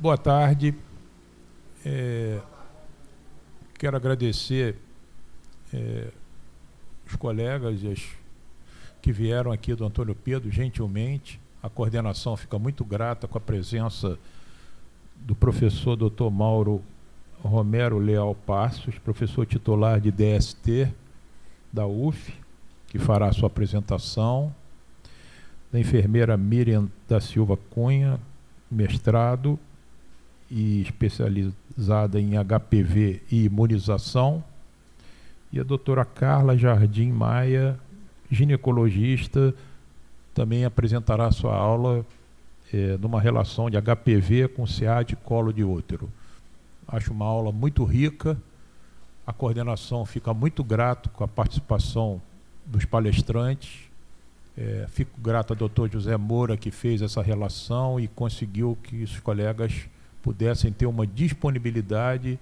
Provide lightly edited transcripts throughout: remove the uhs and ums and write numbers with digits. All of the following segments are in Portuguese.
Boa tarde. Quero agradecer os colegas que vieram aqui do Antônio Pedro, gentilmente. A coordenação fica muito grata com a presença do professor Dr. Mauro Romero Leal Passos, professor titular de DST da UF, que fará a sua apresentação, da enfermeira Miriam da Silva Cunha, mestrado e especializada em HPV e imunização, e a doutora Carla Jardim Maia, ginecologista, também apresentará a sua aula numa relação de HPV com CA de colo de útero. Acho uma aula muito rica, a coordenação fica muito grato com a participação dos palestrantes. Fico grato ao doutor José Moura, que fez essa relação e conseguiu que os colegas pudessem ter uma disponibilidade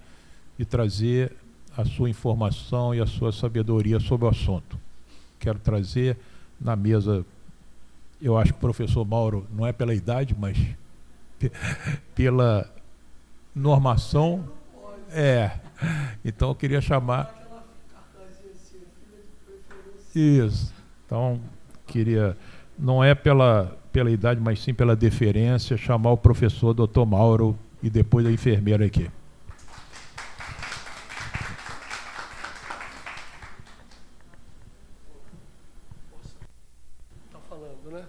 de trazer a sua informação e a sua sabedoria sobre o assunto. Quero trazer na mesa, eu acho que o professor Mauro, não é pela idade, mas pela normação, então eu queria chamar... Isso, então... queria, não é pela idade, mas sim pela deferência, chamar o professor Dr. Mauro e depois a enfermeira aqui. Está falando, né?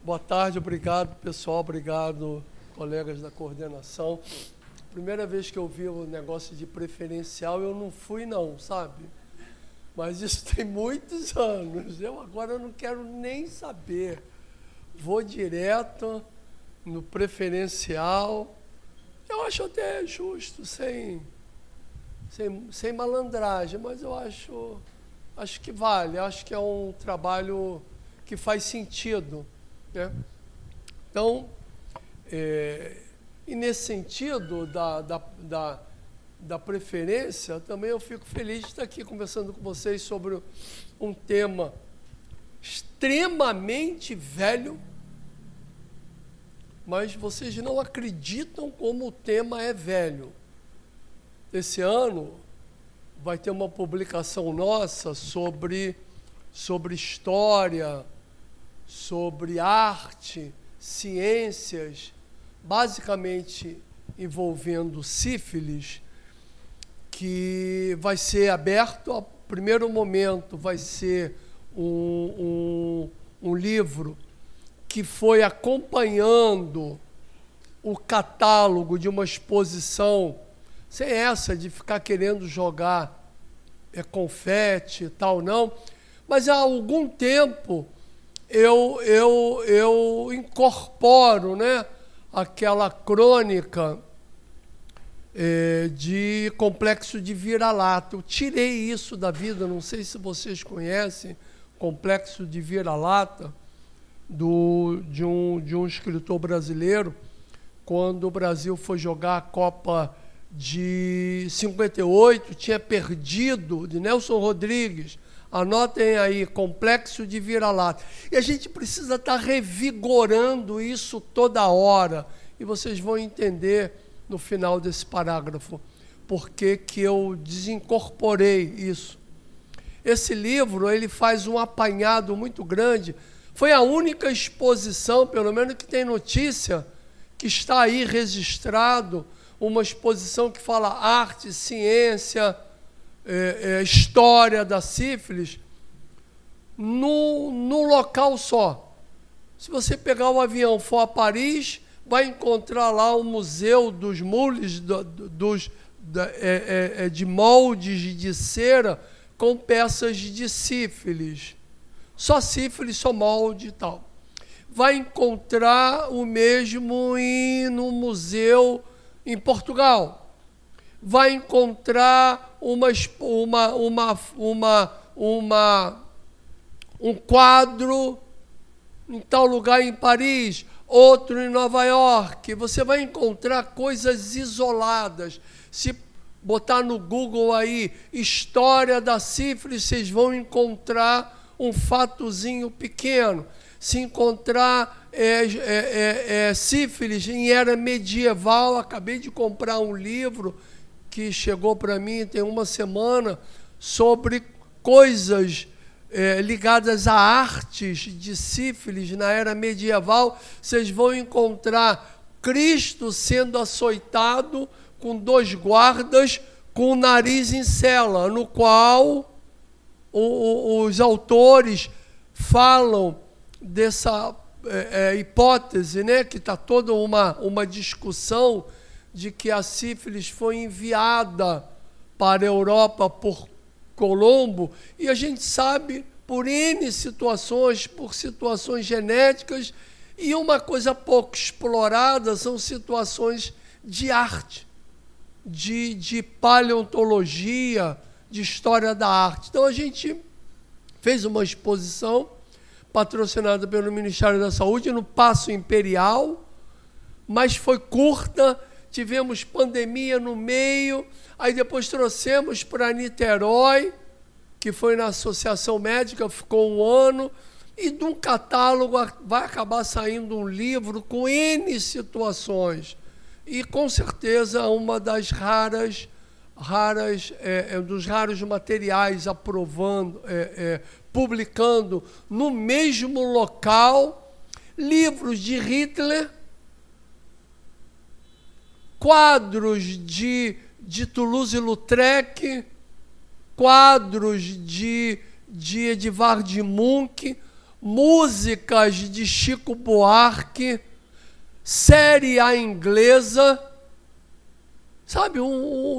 Boa tarde, obrigado, pessoal, obrigado, colegas da coordenação. Primeira vez que eu vi o negócio de preferencial, eu não fui não, sabe? Mas isso tem muitos anos, eu agora não quero nem saber. Vou direto no preferencial. Eu acho até justo, sem malandragem, mas eu acho que vale, acho que é um trabalho que faz sentido, né? Então, e nesse sentido da preferência, também eu fico feliz de estar aqui conversando com vocês sobre um tema extremamente velho, mas vocês não acreditam como o tema é velho. Esse ano vai ter uma publicação nossa sobre história, sobre arte, ciências, basicamente envolvendo sífilis, que vai ser aberto. Ao primeiro momento vai ser um livro que foi acompanhando o catálogo de uma exposição, sem essa de ficar querendo jogar confete e tal, não. Mas há algum tempo eu incorporo, né, aquela crônica de complexo de vira-lata. Eu tirei isso da vida, não sei se vocês conhecem, complexo de vira-lata, de um escritor brasileiro, quando o Brasil foi jogar a Copa de 58, tinha perdido, de Nelson Rodrigues. Anotem aí, complexo de vira-lata. E a gente precisa estar revigorando isso toda hora, e vocês vão entender no final desse parágrafo porque que eu desincorporei isso. Esse livro, ele faz um apanhado muito grande. Foi a única exposição, pelo menos que tem notícia, que está aí registrado, uma exposição que fala arte, ciência, história da sífilis, num local só. Se você pegar o avião e for a Paris, vai encontrar lá o Museu dos Mules, de moldes de cera com peças de sífilis. Só sífilis, só molde e tal. Vai encontrar o mesmo no museu em Portugal. Vai encontrar um quadro em tal lugar em Paris, outro em Nova York. Você vai encontrar coisas isoladas. Se botar no Google aí, história da sífilis, vocês vão encontrar um fatozinho pequeno. Se encontrar sífilis em era medieval. Acabei de comprar um livro que chegou para mim tem uma semana sobre coisas ligadas a artes de sífilis na era medieval. Vocês vão encontrar Cristo sendo açoitado com 2 guardas com o nariz em cela, no qual os autores falam dessa hipótese, né, que está toda uma discussão de que a sífilis foi enviada para a Europa por Colombo, e a gente sabe por N situações, por situações genéticas, e uma coisa pouco explorada são situações de arte, de paleontologia, de história da arte. Então a gente fez uma exposição patrocinada pelo Ministério da Saúde no Paço Imperial, mas foi curta, tivemos pandemia no meio, aí depois trouxemos para Niterói, que foi na Associação Médica, ficou 1 ano, e de um catálogo vai acabar saindo um livro com N situações. E com certeza uma das dos raros materiais publicando no mesmo local livros de Hitler, quadros de Toulouse-Lautrec, quadros de Edvard Munch, músicas de Chico Buarque, série à inglesa, sabe,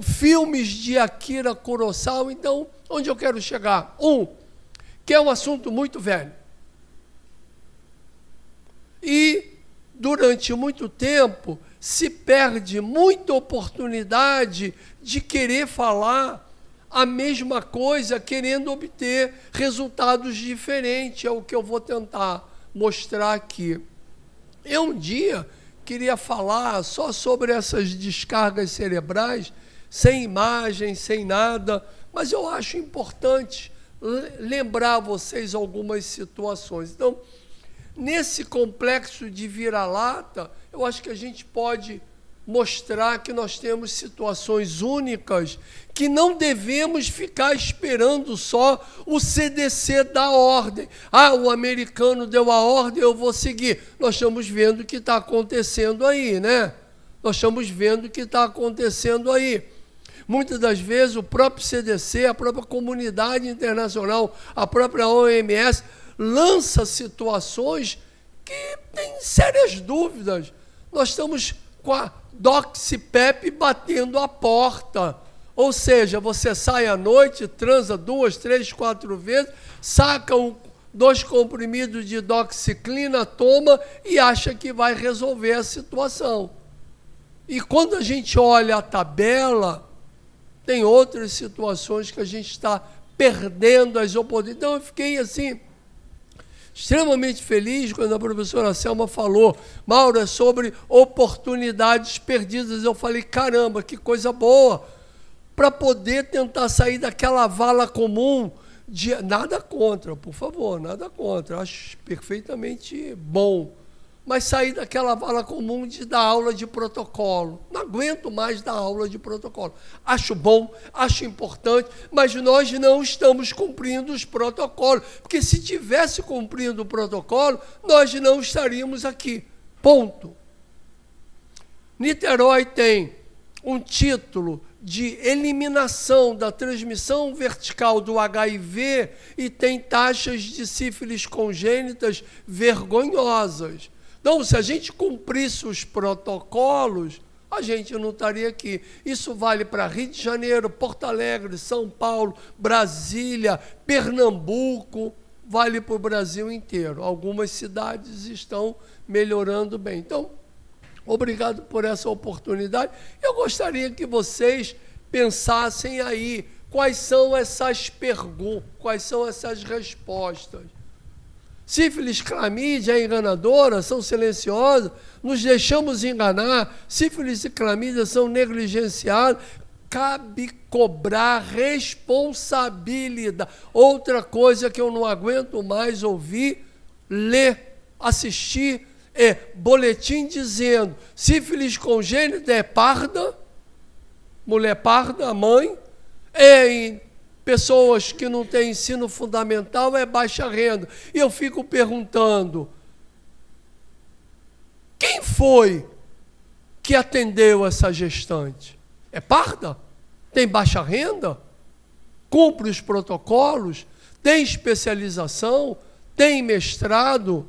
filmes de Akira Kurosawa. Então, onde eu quero chegar? Que é um assunto muito velho. E, durante muito tempo, se perde muita oportunidade de querer falar a mesma coisa, querendo obter resultados diferentes. É o que eu vou tentar mostrar aqui. Eu um dia queria falar só sobre essas descargas cerebrais, sem imagem, sem nada, mas eu acho importante lembrar a vocês algumas situações. Então, nesse complexo de vira-lata, eu acho que a gente pode mostrar que nós temos situações únicas que não devemos ficar esperando só o CDC dar ordem. O americano deu a ordem, eu vou seguir. Nós estamos vendo o que está acontecendo aí, né? Nós estamos vendo o que está acontecendo aí. Muitas das vezes o próprio CDC, a própria comunidade internacional, a própria OMS, lança situações que têm sérias dúvidas. Nós estamos com a Doxipep batendo a porta. Ou seja, você sai à noite, transa 2, 3, 4 vezes, saca 2 comprimidos de doxiciclina, toma e acha que vai resolver a situação. E quando a gente olha a tabela, tem outras situações que a gente está perdendo as oportunidades. Então eu fiquei assim, extremamente feliz quando a professora Selma falou, Mauro, é sobre oportunidades perdidas. Eu falei, caramba, que coisa boa, para poder tentar sair daquela vala comum, nada contra, por favor, nada contra, acho perfeitamente bom, mas sair daquela vala comum de dar aula de protocolo. Não aguento mais dar aula de protocolo. Acho bom, acho importante, mas nós não estamos cumprindo os protocolos, porque se tivesse cumprido o protocolo, nós não estaríamos aqui. Ponto. Niterói tem um título de eliminação da transmissão vertical do HIV e tem taxas de sífilis congênitas vergonhosas. Então, se a gente cumprisse os protocolos, a gente não estaria aqui. Isso vale para Rio de Janeiro, Porto Alegre, São Paulo, Brasília, Pernambuco, vale para o Brasil inteiro. Algumas cidades estão melhorando bem. Então, obrigado por essa oportunidade. Eu gostaria que vocês pensassem aí quais são essas perguntas, quais são essas respostas. Sífilis, clamídia é enganadora, são silenciosas, nos deixamos enganar, sífilis e clamídia são negligenciadas, cabe cobrar responsabilidade. Outra coisa que eu não aguento mais ouvir, ler, assistir, boletim dizendo sífilis congênita é parda, mulher parda, a mãe, em pessoas que não têm ensino fundamental é baixa renda. E eu fico perguntando, quem foi que atendeu essa gestante? É parda? Tem baixa renda? Cumpre os protocolos? Tem especialização? Tem mestrado?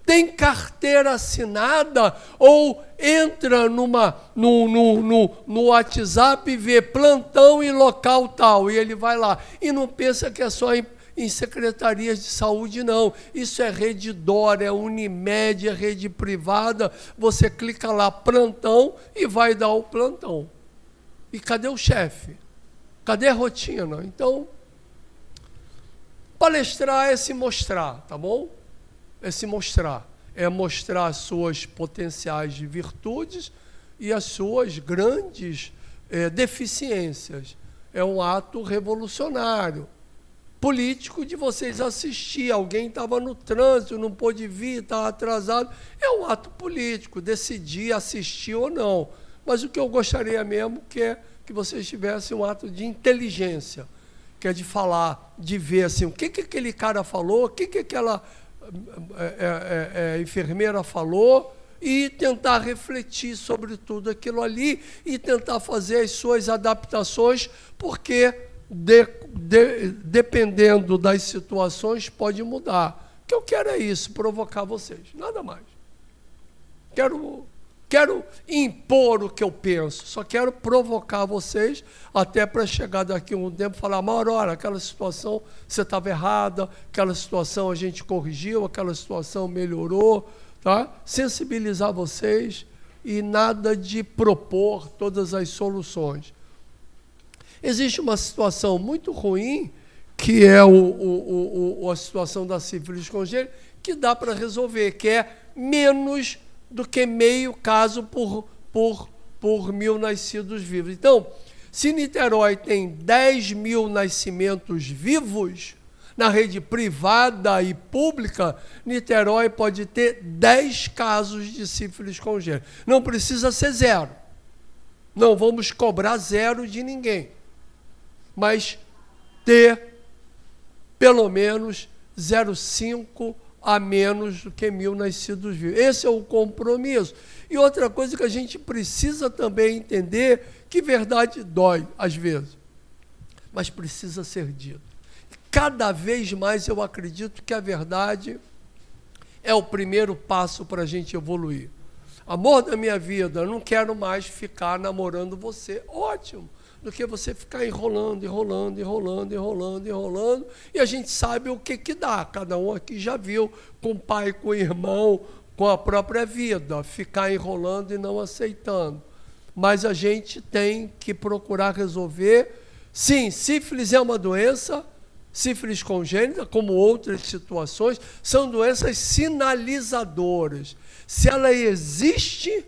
Tem carteira assinada? Ou entra no WhatsApp e vê plantão em local tal, e ele vai lá. E não pensa que é só em secretarias de saúde, não. Isso é rede Dora, é Unimed, é rede privada. Você clica lá, plantão, e vai dar o plantão. E cadê o chefe? Cadê a rotina? Então, palestrar é se mostrar, tá bom? É se mostrar. É mostrar as suas potenciais virtudes e as suas grandes deficiências. É um ato revolucionário. Político de vocês assistir. Alguém estava no trânsito, não pôde vir, estava atrasado. É um ato político, decidir assistir ou não. Mas o que eu gostaria mesmo é que vocês tivessem um ato de inteligência, que é de falar, de ver assim, o que aquele cara falou, o que aquela enfermeira falou, e tentar refletir sobre tudo aquilo ali e tentar fazer as suas adaptações, porque dependendo das situações pode mudar. O que eu quero é isso, provocar vocês, nada mais. Quero impor o que eu penso, só quero provocar vocês, até para chegar daqui a um tempo e falar, Mauro, olha, aquela situação você estava errada, aquela situação a gente corrigiu, aquela situação melhorou, tá? Sensibilizar vocês e nada de propor todas as soluções. Existe uma situação muito ruim, que é a situação da sífilis congênita, que dá para resolver, que é menos do que meio caso por 1.000 nascidos vivos. Então, se Niterói tem 10.000 nascimentos vivos, na rede privada e pública, Niterói pode ter 10 casos de sífilis congênita. Não precisa ser 0. Não vamos cobrar 0 de ninguém. Mas ter pelo menos 0,5 a menos do que 1.000 nascidos vivos. Esse é o compromisso. E outra coisa que a gente precisa também entender, que verdade dói, às vezes, mas precisa ser dito. Cada vez mais eu acredito que a verdade é o primeiro passo para a gente evoluir. Amor da minha vida, eu não quero mais ficar namorando você. Ótimo. Do que você ficar enrolando, e a gente sabe o que dá. Cada um aqui já viu, com o pai, com o irmão, com a própria vida, ficar enrolando e não aceitando. Mas a gente tem que procurar resolver. Sim, sífilis é uma doença, sífilis congênita, como outras situações, são doenças sinalizadoras. Se ela existe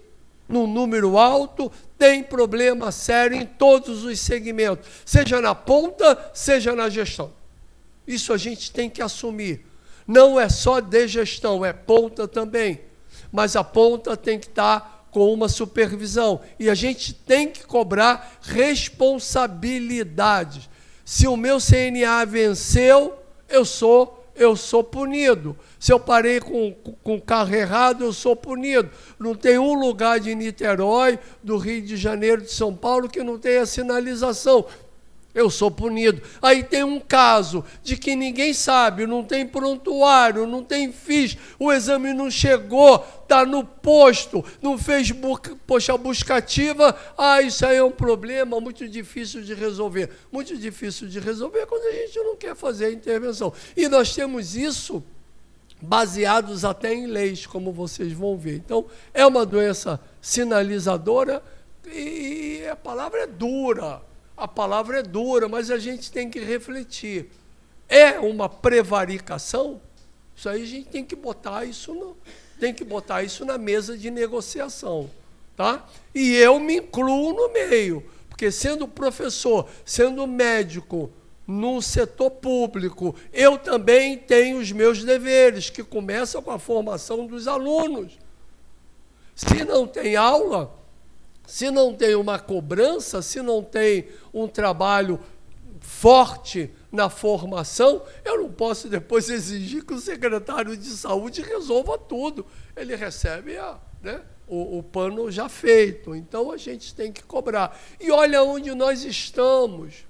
num número alto, tem problema sério em todos os segmentos, seja na ponta, seja na gestão. Isso a gente tem que assumir. Não é só de gestão, é ponta também. Mas a ponta tem que estar com uma supervisão. E a gente tem que cobrar responsabilidades. Se o meu CNA venceu, eu sou punido. Se eu parei com o carro errado, eu sou punido. Não tem um lugar de Niterói, do Rio de Janeiro, de São Paulo, que não tenha sinalização. Eu sou punido. Aí tem um caso de que ninguém sabe, não tem prontuário, não tem ficha, o exame não chegou, está no posto, não fez buscativa. Isso aí é um problema muito difícil de resolver. Muito difícil de resolver quando a gente não quer fazer a intervenção. E nós temos isso baseados até em leis, como vocês vão ver. Então, é uma doença sinalizadora e a palavra é dura. A palavra é dura, mas a gente tem que refletir. É uma prevaricação? Isso aí a gente tem que botar isso na mesa de negociação, tá? E eu me incluo no meio, porque sendo professor, sendo médico, no setor público, eu também tenho os meus deveres, que começam com a formação dos alunos. Se não tem aula, se não tem uma cobrança, se não tem um trabalho forte na formação, eu não posso depois exigir que o secretário de saúde resolva tudo. Ele recebe o pano já feito. Então, a gente tem que cobrar. E olha onde nós estamos.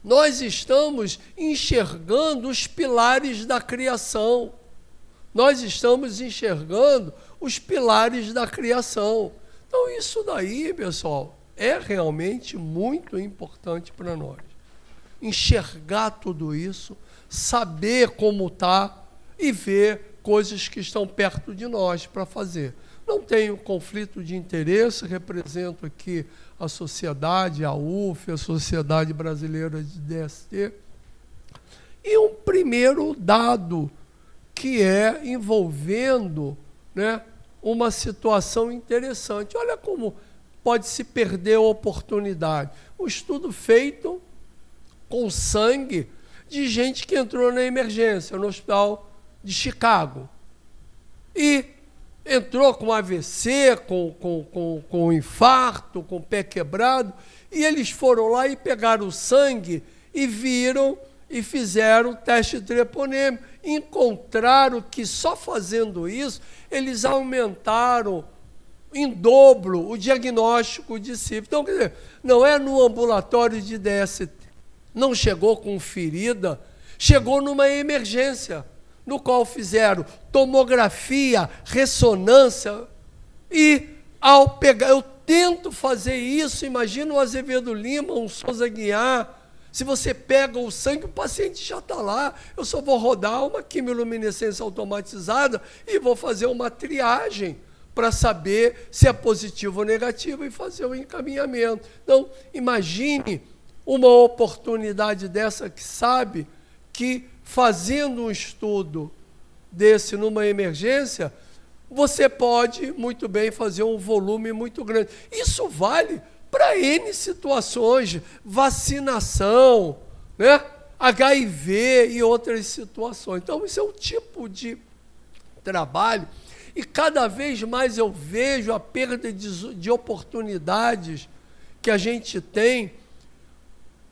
Nós estamos enxergando os pilares da criação. Nós estamos enxergando os pilares da criação. Então, isso daí, pessoal, é realmente muito importante para nós. Enxergar tudo isso, saber como está e ver coisas que estão perto de nós para fazer. Não tenho conflito de interesse, represento aqui a sociedade, a UF, a Sociedade Brasileira de DST. E um primeiro dado que é envolvendo, uma situação interessante. Olha como pode se perder a oportunidade. Um estudo feito com sangue de gente que entrou na emergência no hospital de Chicago. E entrou com AVC, com infarto, com pé quebrado, e eles foram lá e pegaram o sangue e viram e fizeram teste treponêmico. Encontraram que só fazendo isso, eles aumentaram em dobro o diagnóstico de sífilis. Então, quer dizer, não é no ambulatório de DST, não chegou com ferida, chegou numa emergência, no qual fizeram tomografia, ressonância, e ao pegar, eu tento fazer isso, imagina o Azevedo Lima, um Souza Guiar, se você pega o sangue, o paciente já está lá, eu só vou rodar uma quimiluminescência automatizada e vou fazer uma triagem para saber se é positivo ou negativo e fazer o encaminhamento. Então, imagine uma oportunidade dessa que sabe que fazendo um estudo desse numa emergência, você pode muito bem fazer um volume muito grande. Isso vale para N situações, vacinação, HIV e outras situações. Então, isso é um tipo de trabalho. E cada vez mais eu vejo a perda de oportunidades que a gente tem.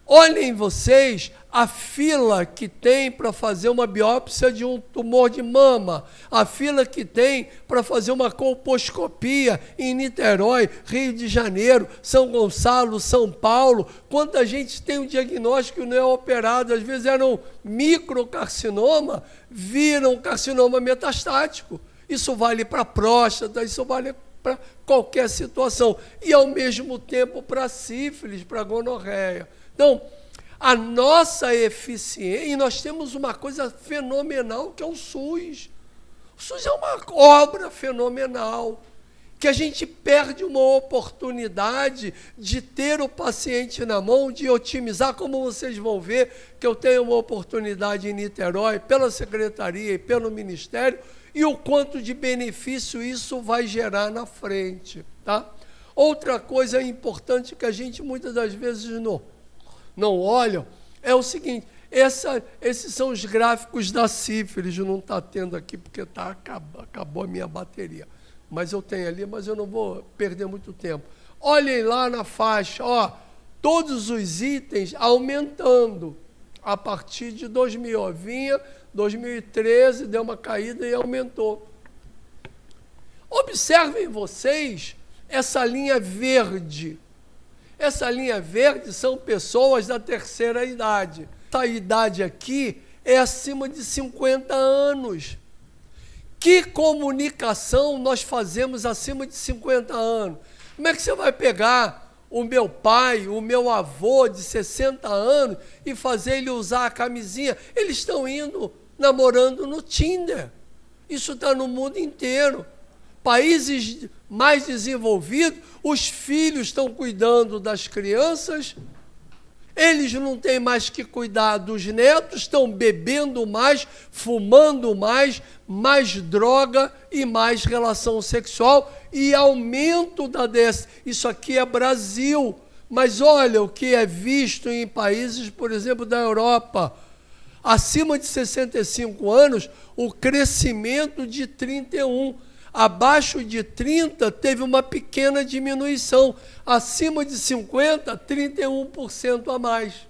Olhem vocês a fila que tem para fazer uma biópsia de um tumor de mama, a fila que tem para fazer uma colposcopia em Niterói, Rio de Janeiro, São Gonçalo, São Paulo. Quanta gente tem um diagnóstico e não é operado, às vezes era um microcarcinoma, viram um carcinoma metastático. Isso vale para a próstata, isso vale para qualquer situação. E, ao mesmo tempo, para a sífilis, para a gonorreia. Então, a nossa eficiência, e nós temos uma coisa fenomenal que é o SUS. O SUS é uma obra fenomenal, que a gente perde uma oportunidade de ter o paciente na mão, de otimizar, como vocês vão ver, que eu tenho uma oportunidade em Niterói, pela Secretaria e pelo Ministério, e o quanto de benefício isso vai gerar na frente. Tá? Outra coisa importante que a gente muitas das vezes não olham, é o seguinte, esses são os gráficos da sífilis, não está tendo aqui porque acabou a minha bateria, mas eu tenho ali, mas eu não vou perder muito tempo. Olhem lá na faixa, todos os itens aumentando a partir de 2000, vinha 2013, deu uma caída e aumentou. Observem vocês essa linha verde. Essa linha verde são pessoas da terceira idade. Essa idade aqui é acima de 50 anos. Que comunicação nós fazemos acima de 50 anos? Como é que você vai pegar o meu pai, o meu avô de 60 anos e fazer ele usar a camisinha? Eles estão namorando no Tinder. Isso está no mundo inteiro. Países mais desenvolvidos, os filhos estão cuidando das crianças, eles não têm mais que cuidar dos netos, estão bebendo mais, fumando mais droga e mais relação sexual e aumento da DS. Isso aqui é Brasil, mas olha o que é visto em países, por exemplo, da Europa. Acima de 65 anos, o crescimento de 31. Abaixo de 30 teve uma pequena diminuição. Acima de 50, 31% a mais.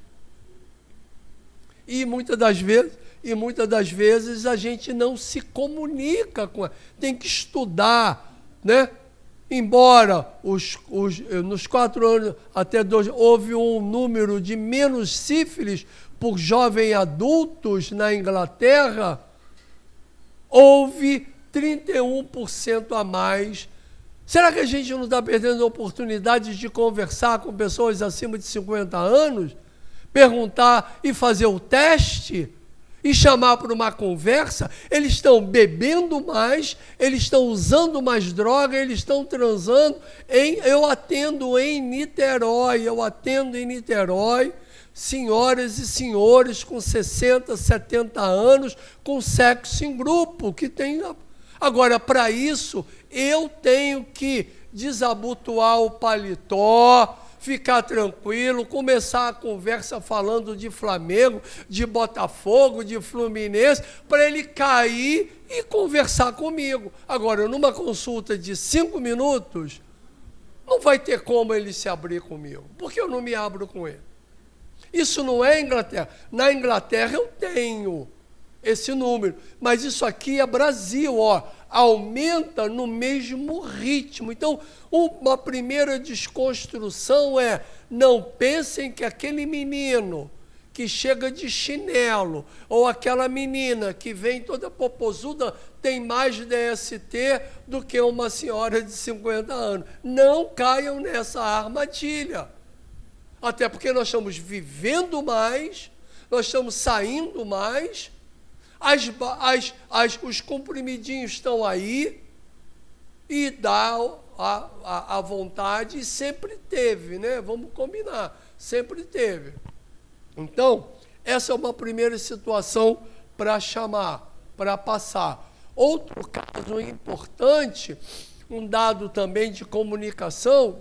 E muitas das vezes a gente não se comunica com ela. Tem que estudar, né? Embora nos 4 anos até 2 houve um número de menos sífilis por jovens adultos na Inglaterra, houve 31% a mais. Será que a gente não está perdendo a oportunidade de conversar com pessoas acima de 50 anos, perguntar e fazer o teste e chamar para uma conversa? Eles estão bebendo mais, eles estão usando mais droga, eles estão transando. Eu atendo em Niterói, senhoras e senhores com 60, 70 anos, com sexo em grupo, que tem... Agora, para isso, eu tenho que desabotoar o paletó, ficar tranquilo, começar a conversa falando de Flamengo, de Botafogo, de Fluminense, para ele cair e conversar comigo. Agora, numa consulta de 5 minutos, não vai ter como ele se abrir comigo, porque eu não me abro com ele. Isso não é Inglaterra. Na Inglaterra eu tenho esse número, mas isso aqui é Brasil, ó, aumenta no mesmo ritmo. Então, uma primeira desconstrução é: não pensem que aquele menino que chega de chinelo, ou aquela menina que vem toda popozuda, tem mais DST do que uma senhora de 50 anos. Não caiam nessa armadilha. Até porque nós estamos vivendo mais, nós estamos saindo mais, os comprimidinhos estão aí, e dá a vontade, e sempre teve, né? Vamos combinar, sempre teve. Então, essa é uma primeira situação para chamar, para passar. Outro caso importante, um dado também de comunicação,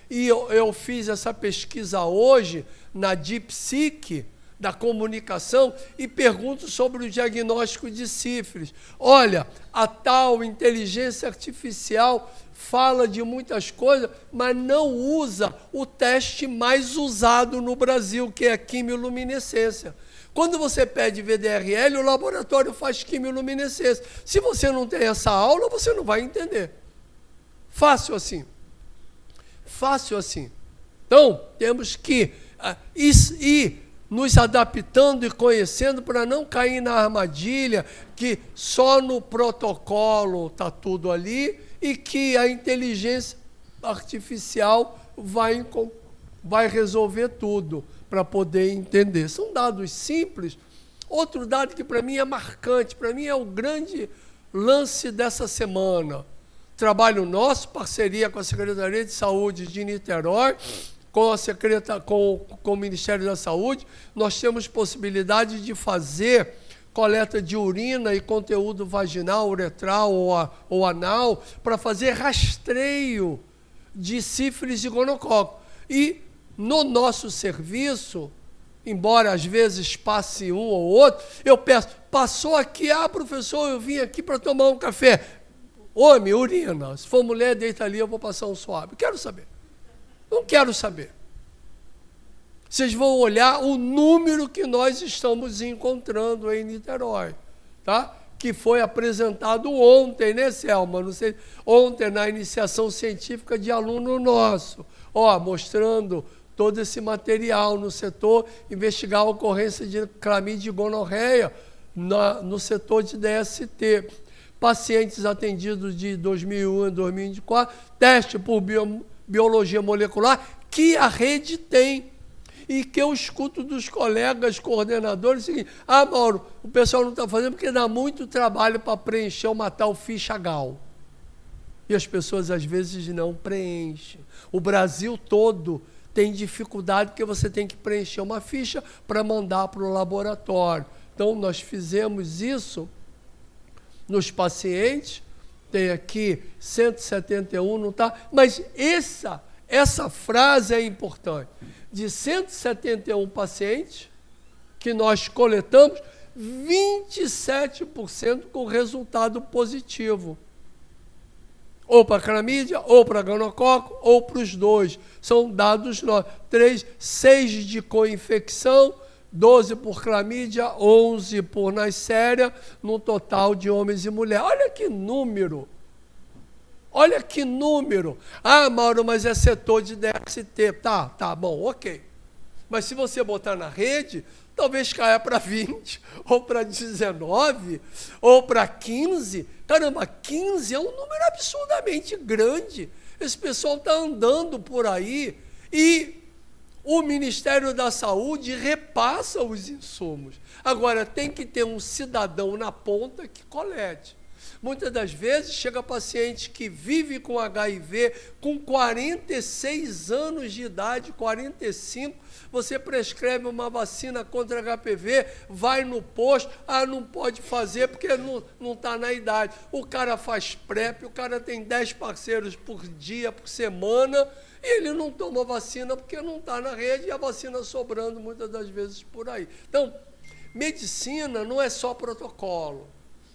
e eu fiz essa pesquisa hoje na DeepSeek, da comunicação, e pergunto sobre o diagnóstico de sífilis. Olha, a tal inteligência artificial fala de muitas coisas, mas não usa o teste mais usado no Brasil, que é a quimiluminescência. Quando você pede VDRL, o laboratório faz quimiluminescência. Se você não tem essa aula, você não vai entender. Fácil assim. Fácil assim. Então, temos que ir nos adaptando e conhecendo para não cair na armadilha que só no protocolo está tudo ali e que a inteligência artificial vai resolver tudo para poder entender. São dados simples. Outro dado que para mim é marcante, para mim é o grande lance dessa semana. Trabalho nosso, parceria com a Secretaria de Saúde de Niterói, com o Ministério da Saúde, nós temos possibilidade de fazer coleta de urina e conteúdo vaginal, uretral ou anal, para fazer rastreio de sífilis e gonococo. E no nosso serviço, embora às vezes passe um ou outro, eu peço: passou aqui, professor, eu vim aqui para tomar um café. Homem, urina. Se for mulher, deita ali, eu vou passar um suave. Quero saber. Não quero saber. Vocês vão olhar o número que nós estamos encontrando em Niterói, tá? Que foi apresentado ontem, né, Selma? Não sei, ontem, na iniciação científica de aluno nosso. Ó, mostrando todo esse material no setor, investigar a ocorrência de clamídia e gonorreia no setor de DST. Pacientes atendidos de 2001 a 2024, teste por biologia molecular, que a rede tem. E que eu escuto dos colegas coordenadores o seguinte: Mauro, o pessoal não está fazendo porque dá muito trabalho para preencher uma tal ficha GAL. E as pessoas às vezes não preenchem. O Brasil todo tem dificuldade porque você tem que preencher uma ficha para mandar para o laboratório. Então, nós fizemos isso nos pacientes, tem aqui 171, não está? Mas essa frase é importante. De 171 pacientes que nós coletamos, 27% com resultado positivo. ou para clamídia, ou para gonococo, ou para os dois. São dados 3, 6 de co-infecção, 12 por clamídia, 11 por Neisseria, num total de homens e mulheres. Olha que número! Olha que número! Ah, Mauro, mas é setor de DST. Tá bom, ok. Mas se você botar na rede, talvez caia para 20, ou para 19, ou para 15. Caramba, 15 é um número absurdamente grande. Esse pessoal está andando por aí e o Ministério da Saúde repassa os insumos. Agora, tem que ter um cidadão na ponta que colete. Muitas das vezes chega paciente que vive com HIV com 46 anos de idade, 45, você prescreve uma vacina contra HPV, vai no posto, não pode fazer porque não está na idade. O cara faz PrEP, o cara tem 10 parceiros por dia, por semana, e ele não toma vacina porque não está na rede e a vacina sobrando muitas das vezes por aí. Então, medicina não é só protocolo.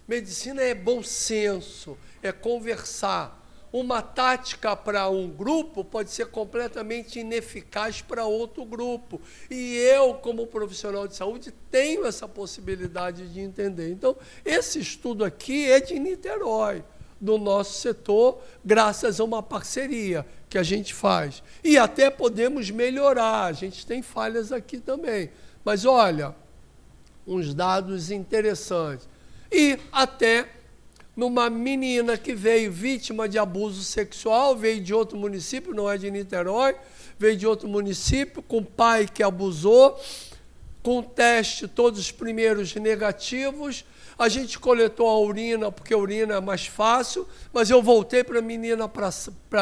Medicina é bom senso, é conversar. Uma tática para um grupo pode ser completamente ineficaz para outro grupo. E eu, como profissional de saúde, tenho essa possibilidade de entender. Então, esse estudo aqui é de Niterói, do nosso setor, graças a uma parceria que a gente faz. E até podemos melhorar, a gente tem falhas aqui também. Mas, olha, uns dados interessantes. E até numa menina que veio vítima de abuso sexual, veio de outro município, não é de Niterói, veio de outro município, com pai que abusou, com teste todos os primeiros negativos. A gente coletou a urina, porque a urina é mais fácil, mas eu voltei para a menina para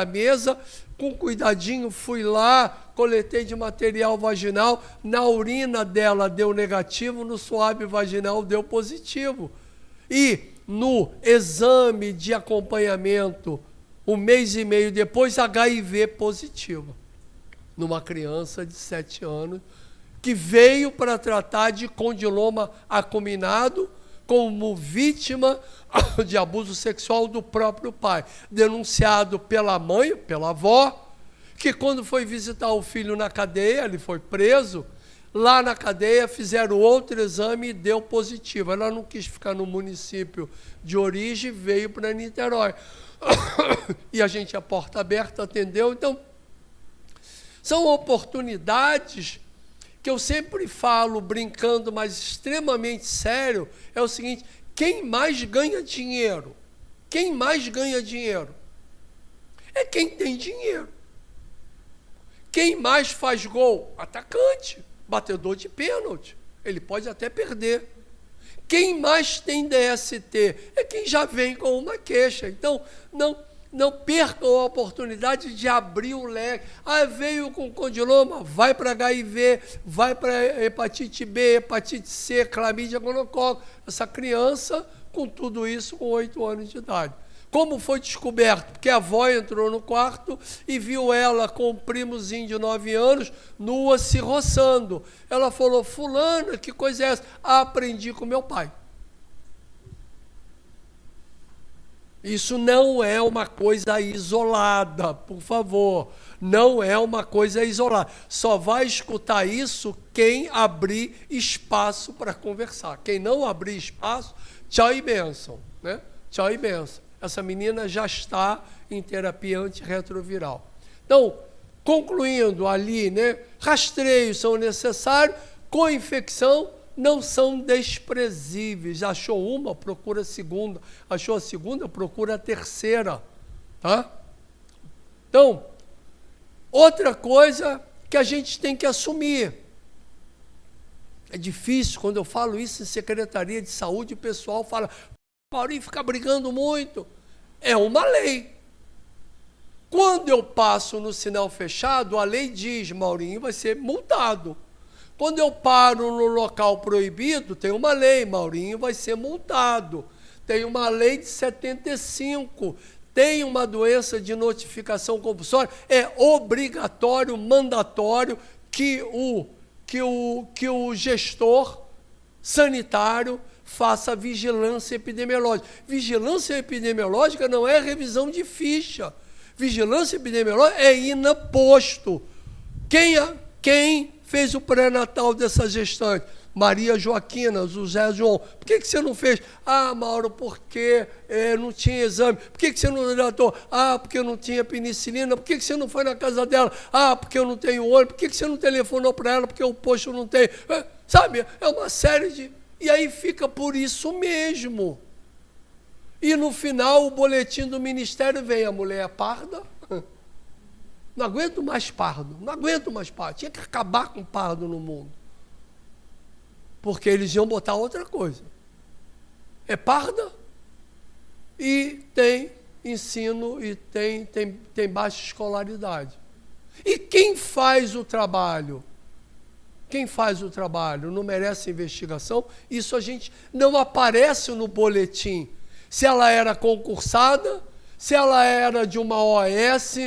a mesa, com cuidadinho, fui lá, coletei de material vaginal, na urina dela deu negativo, no suave vaginal deu positivo. E no exame de acompanhamento, 1 mês e meio depois, HIV positivo, numa criança de 7 anos, que veio para tratar de condiloma acuminado como vítima de abuso sexual do próprio pai, denunciado pela mãe, pela avó, que quando foi visitar o filho na cadeia, ele foi preso, lá na cadeia fizeram outro exame e deu positivo. Ela não quis ficar no município de origem, veio para Niterói. E a gente, a porta aberta, atendeu. Então, são oportunidades que eu sempre falo, brincando, mas extremamente sério, é o seguinte: quem mais ganha dinheiro? Quem mais ganha dinheiro? É quem tem dinheiro. Quem mais faz gol? Atacante, batedor de pênalti. Ele pode até perder. Quem mais tem DST? É quem já vem com uma queixa. Então, não percam a oportunidade de abrir o leque. Veio com condiloma, vai para HIV, vai para hepatite B, hepatite C, clamídia, gonococo. Essa criança, com tudo isso, com 8 anos de idade. Como foi descoberto? Porque a avó entrou no quarto e viu ela com um primozinho de 9 anos, nua, se roçando. Ela falou: fulana, que coisa é essa? Aprendi com meu pai. Isso não é uma coisa isolada, por favor. Não é uma coisa isolada. Só vai escutar isso quem abrir espaço para conversar. Quem não abrir espaço, tchau e bênção, né? Tchau e bênção. Essa menina já está em terapia antirretroviral. Então, concluindo ali, né? Rastreios são necessários, co-infecção não são desprezíveis. Achou uma, procura a segunda. Achou a segunda, procura a terceira. Tá? Então, outra coisa que a gente tem que assumir. É difícil, quando eu falo isso em Secretaria de Saúde, o pessoal fala: Maurinho fica brigando muito. É uma lei. Quando eu passo no sinal fechado, a lei diz: Maurinho vai ser multado. Quando eu paro no local proibido, tem uma lei: Maurinho vai ser multado. Tem uma lei de 75. Tem uma doença de notificação compulsória. É obrigatório, mandatório que o gestor sanitário faça a vigilância epidemiológica. Vigilância epidemiológica não é revisão de ficha. Vigilância epidemiológica é ir no posto. Quem fez o pré-natal dessa gestante? Maria Joaquina, José João. Por que você não fez? Ah, Mauro, porque não tinha exame. Por que você não tratou? Ah, porque eu não tinha penicilina. Por que você não foi na casa dela? Ah, porque eu não tenho olho. Por que você não telefonou para ela? Porque o posto não tem. Sabe, é uma série de... E aí fica por isso mesmo. E no final o boletim do Ministério vem, a mulher é parda. Não aguento mais pardo, não aguento mais pardo. Tinha que acabar com pardo no mundo. Porque eles iam botar outra coisa. É parda e tem ensino e tem baixa escolaridade. E quem faz o trabalho? Quem faz o trabalho não merece investigação? Isso a gente não aparece no boletim. Se ela era concursada, se ela era de uma OAS,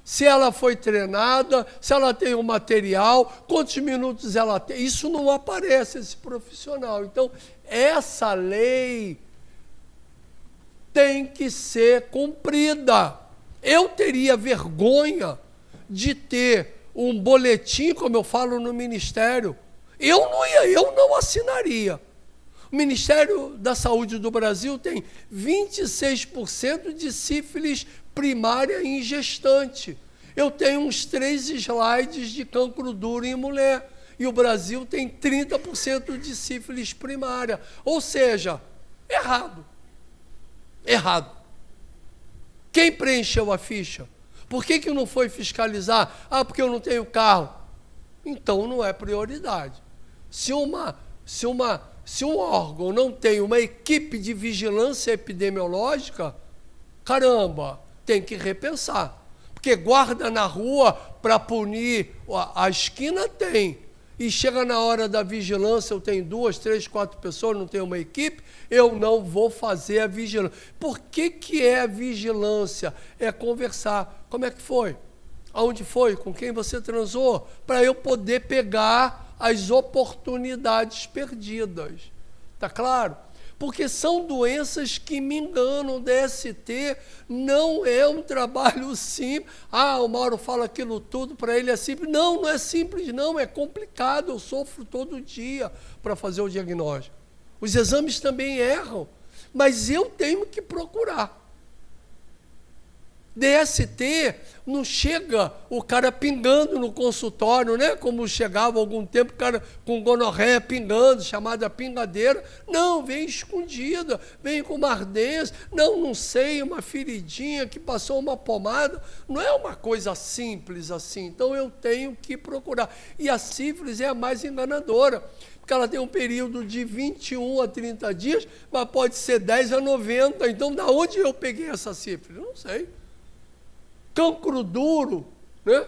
se ela foi treinada, se ela tem o material, quantos minutos ela tem. Isso não aparece, esse profissional. Então, essa lei tem que ser cumprida. Eu teria vergonha de ter um boletim, como eu falo no Ministério. Eu não assinaria. O Ministério da Saúde do Brasil tem 26% de sífilis primária em gestante. Eu tenho uns 3 slides de cancro duro em mulher. E o Brasil tem 30% de sífilis primária. Ou seja, errado. Errado. Quem preencheu a ficha? Por que não foi fiscalizar? Ah, porque eu não tenho carro. Então não é prioridade. Se um órgão não tem uma equipe de vigilância epidemiológica, caramba, tem que repensar. Porque guarda na rua para punir a esquina tem. E chega na hora da vigilância, eu tenho 2, 3, 4 pessoas, não tenho uma equipe, eu não vou fazer a vigilância. Por que é a vigilância? É conversar. Como é que foi? Aonde foi? Com quem você transou? Para eu poder pegar as oportunidades perdidas. Está claro? Porque são doenças que me enganam. DST não é um trabalho simples. Ah, o Mauro fala aquilo tudo, para ele é simples. Não, não é simples não, é complicado. Eu sofro todo dia para fazer o diagnóstico. Os exames também erram, mas eu tenho que procurar. DST não chega o cara pingando no consultório, né? Como chegava há algum tempo o cara com gonorreia pingando, chamada pingadeira. Não, vem escondida, vem com uma ardência, não sei, uma feridinha que passou uma pomada. Não é uma coisa simples assim, então eu tenho que procurar. E a sífilis é a mais enganadora, porque ela tem um período de 21 a 30 dias, mas pode ser 10 a 90. Então, da onde eu peguei essa sífilis? Não sei. Cancro duro, né?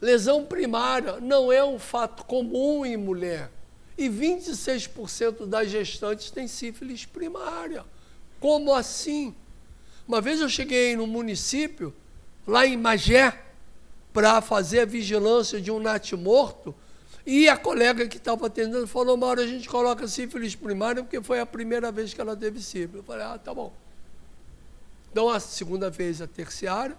Lesão primária, não é um fato comum em mulher. E 26% das gestantes têm sífilis primária. Como assim? Uma vez eu cheguei no município, lá em Magé, para fazer a vigilância de um natimorto, e a colega que estava atendendo falou, Mauro, a gente coloca sífilis primária porque foi a primeira vez que ela teve sífilis. Eu falei, tá bom. Então, a segunda vez a terciária,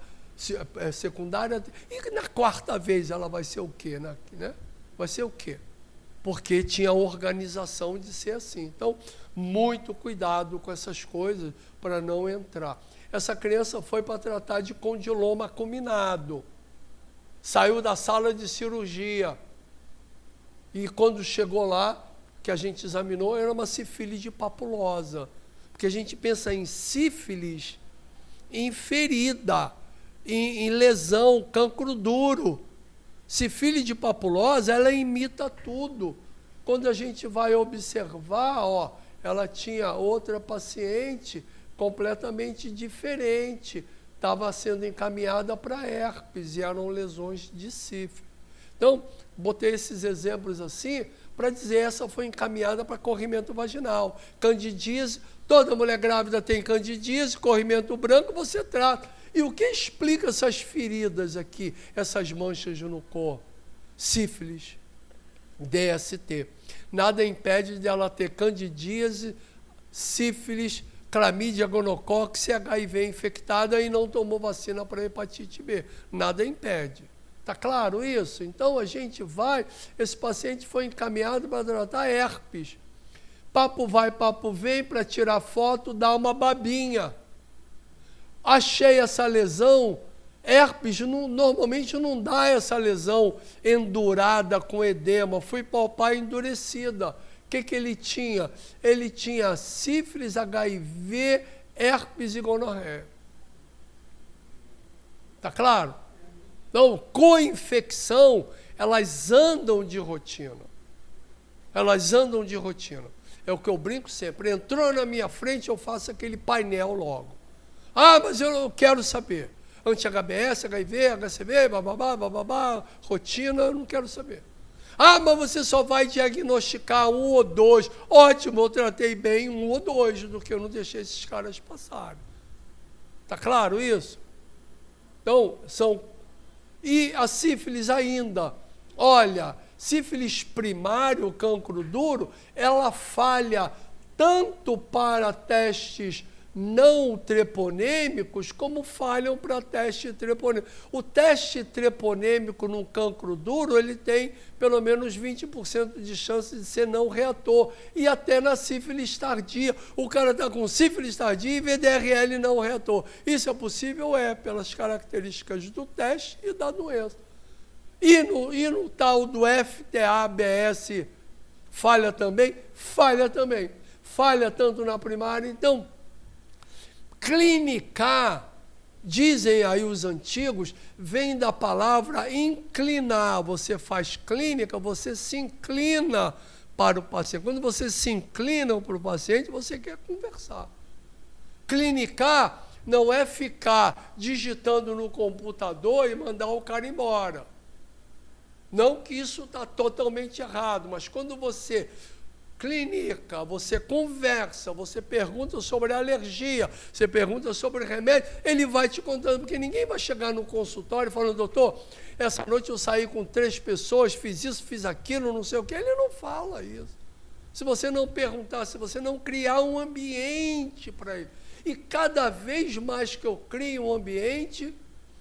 secundária, e na quarta vez ela vai ser o quê? Né? Vai ser o quê? Porque tinha organização de ser assim. Então, muito cuidado com essas coisas para não entrar. Essa criança foi para tratar de condiloma acuminado. Saiu da sala de cirurgia. E quando chegou lá, que a gente examinou, era uma sífilis papulosa. Porque a gente pensa em sífilis, em ferida, em lesão, cancro duro. Sífilis papulosa, ela imita tudo. Quando a gente vai observar, ela tinha outra paciente completamente diferente, estava sendo encaminhada para herpes e eram lesões de sífilis. Então, botei esses exemplos assim para dizer, essa foi encaminhada para corrimento vaginal. Candidíase, toda mulher grávida tem candidíase, corrimento branco, você trata. E o que explica essas feridas aqui, essas manchas no corpo? Sífilis, DST. nada impede dela ter candidíase, sífilis, clamídia, gonococcus e HIV infectada e não tomou vacina para hepatite B. Nada impede. Está claro isso? Então a gente vai, esse paciente foi encaminhado para tratar herpes. Papo vai, papo vem, para tirar foto, dá uma babinha. Achei essa lesão, herpes normalmente não dá essa lesão endurada com edema, fui palpar endurecida. O que ele tinha? Ele tinha sífilis, HIV, herpes e gonorreia. Está claro? Então, co-infecção, elas andam de rotina. Elas andam de rotina. É o que eu brinco sempre. Entrou na minha frente, eu faço aquele painel logo. Ah, mas eu não quero saber. Anti-HBS, HIV, HCV, bababá, bababá, rotina, eu não quero saber. Ah, mas você só vai diagnosticar 1 ou 2. Ótimo, eu tratei bem 1 ou 2, do que eu não deixei esses caras passarem. Está claro isso? Então, E a sífilis ainda. Olha, sífilis primário, cancro duro, ela falha tanto para testes não treponêmicos, como falham para teste treponêmico. O teste treponêmico num cancro duro, ele tem pelo menos 20% de chance de ser não reator. E até na sífilis tardia. O cara está com sífilis tardia e VDRL não reator. Isso é possível? É, pelas características do teste e da doença. E no tal do FTA-ABS, falha também? Falha também. Falha tanto na primária, então... Clinicar, dizem aí os antigos, vem da palavra inclinar. Você faz clínica, você se inclina para o paciente. Quando você se inclina para o paciente, você quer conversar. Clinicar não é ficar digitando no computador e mandar o cara embora. Não que isso está totalmente errado, mas quando você... clínica, você conversa, você pergunta sobre alergia, você pergunta sobre remédio, ele vai te contando, porque ninguém vai chegar no consultório falando, doutor, essa noite eu saí com 3 pessoas, fiz isso, fiz aquilo, não sei o que, ele não fala isso. Se você não perguntar, se você não criar um ambiente para ele. E cada vez mais que eu crio um ambiente,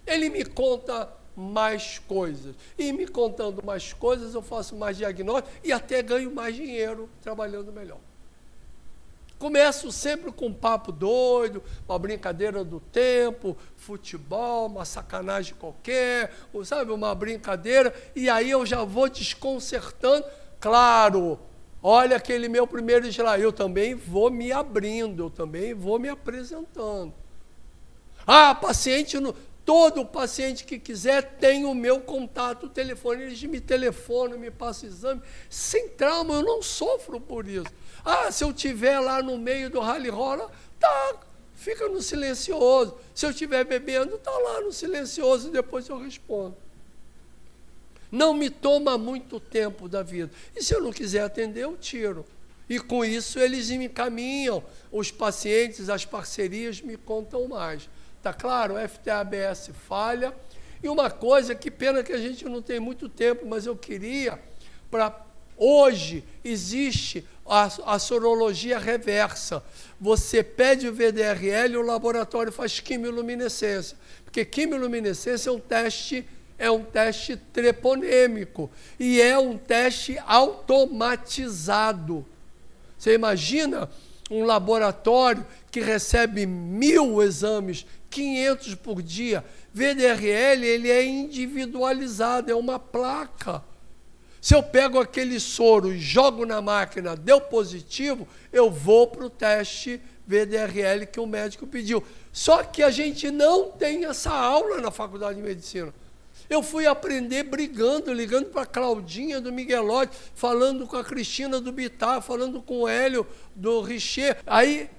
ele me conta mais coisas. E me contando mais coisas, eu faço mais diagnóstico e até ganho mais dinheiro trabalhando melhor. Começo sempre com um papo doido, uma brincadeira do tempo, futebol, uma sacanagem qualquer, sabe, uma brincadeira, e aí eu já vou desconcertando. Claro, olha aquele meu primeiro slide, eu também vou me abrindo, eu também vou me apresentando. Ah, paciente... Todo paciente que quiser tem o meu contato, o telefone, eles me telefonam, me passam exame, sem trauma, eu não sofro por isso. Ah, se eu estiver lá no meio do rally rola, tá, fica no silencioso. Se eu estiver bebendo, tá lá no silencioso e depois eu respondo. Não me toma muito tempo da vida. E se eu não quiser atender, eu tiro. E com isso eles me encaminham, os pacientes, as parcerias me contam mais. Está claro? O FTA-ABS falha. E uma coisa, que pena que a gente não tem muito tempo, mas eu queria, hoje existe a sorologia reversa. Você pede o VDRL e o laboratório faz quimiluminescência. Porque quimiluminescência é um teste treponêmico e é um teste automatizado. Você imagina um laboratório que recebe 1000 exames, 500 por dia. VDRL, ele é individualizado, é uma placa. Se eu pego aquele soro e jogo na máquina, deu positivo, eu vou para o teste VDRL que o médico pediu. Só que a gente não tem essa aula na Faculdade de Medicina. Eu fui aprender brigando, ligando para a Claudinha do Miguelotti, falando com a Cristina do Bittar, falando com o Hélio do Richer. Aí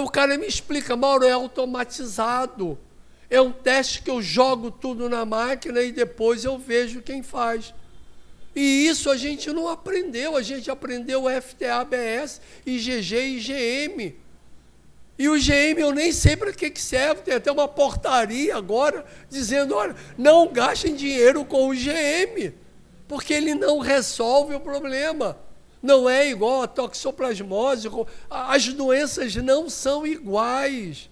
o cara me explica, Mauro, é automatizado. É um teste que eu jogo tudo na máquina e depois eu vejo quem faz. E isso a gente não aprendeu, a gente aprendeu FTA-ABS, IgG e IgM. E o IgM eu nem sei para que serve, tem até uma portaria agora dizendo, olha, não gastem dinheiro com o IgM, porque ele não resolve o problema. não é igual a toxoplasmose, as doenças não são iguais.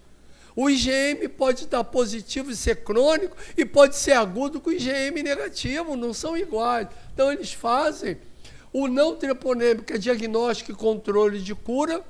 O IgM pode estar positivo e ser crônico, e pode ser agudo com IgM negativo, não são iguais. Então, eles fazem o não treponêmico, que é diagnóstico e controle de cura,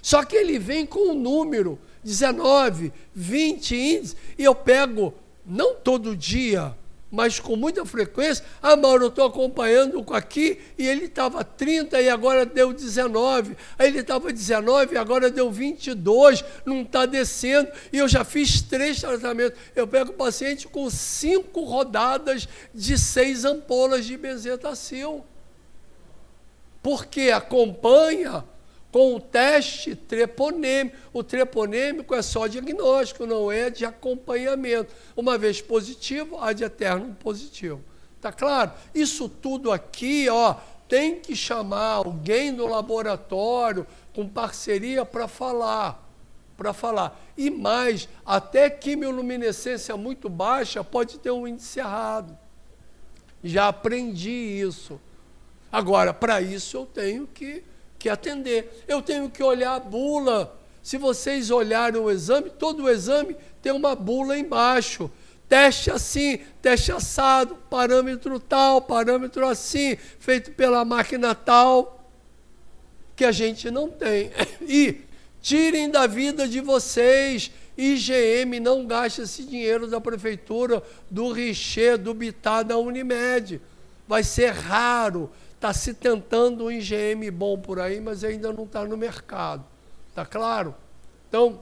só que ele vem com um número, 19, 20 índices, e eu pego, não todo dia, mas com muita frequência. Ah, Mauro, eu estou acompanhando aqui, e ele estava 30 e agora deu 19. Aí ele estava 19 e agora deu 22, não está descendo, e eu já fiz 3 tratamentos. Eu pego o paciente com 5 rodadas de 6 ampolas de benzetacil. Porque acompanha com o teste treponêmico. O treponêmico é só diagnóstico, não é de acompanhamento. Uma vez positivo, ad eternum positivo. Tá claro? Isso tudo aqui, tem que chamar alguém no laboratório com parceria para falar. E mais, até quimioluminescência muito baixa pode ter um índice errado. Já aprendi isso. Agora, para isso eu tenho que atender. Eu tenho que olhar a bula. Se vocês olharem o exame, todo o exame tem uma bula embaixo. Teste assim, teste assado, parâmetro tal, parâmetro assim, feito pela máquina tal, que a gente não tem. E tirem da vida de vocês. IgM, não gaste esse dinheiro da prefeitura, do Richer, do Bittar, da Unimed. Vai ser raro. Está se tentando um IgM bom por aí, mas ainda não está no mercado. Está claro? Então,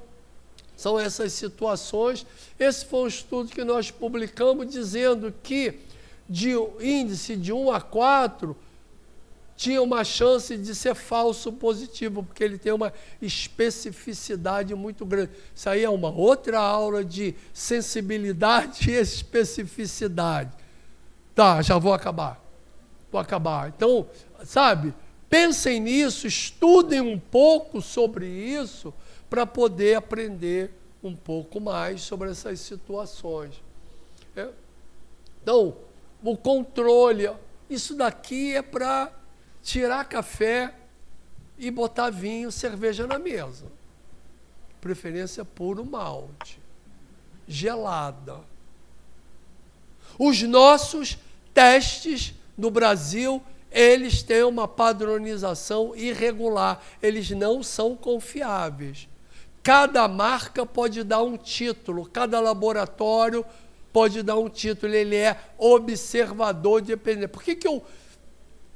são essas situações. Esse foi um estudo que nós publicamos dizendo que de índice de 1 a 4 tinha uma chance de ser falso positivo, porque ele tem uma especificidade muito grande. Isso aí é uma outra aula de sensibilidade e especificidade. Tá, já vou acabar. Então, sabe, pensem nisso, estudem um pouco sobre isso para poder aprender um pouco mais sobre essas situações. Então, o controle, isso daqui é para tirar café e botar vinho, cerveja na mesa. Preferência puro malte, gelada. Os nossos testes no Brasil, eles têm uma padronização irregular, eles não são confiáveis. Cada marca pode dar um título, cada laboratório pode dar um título, ele é observador dependente. Por que eu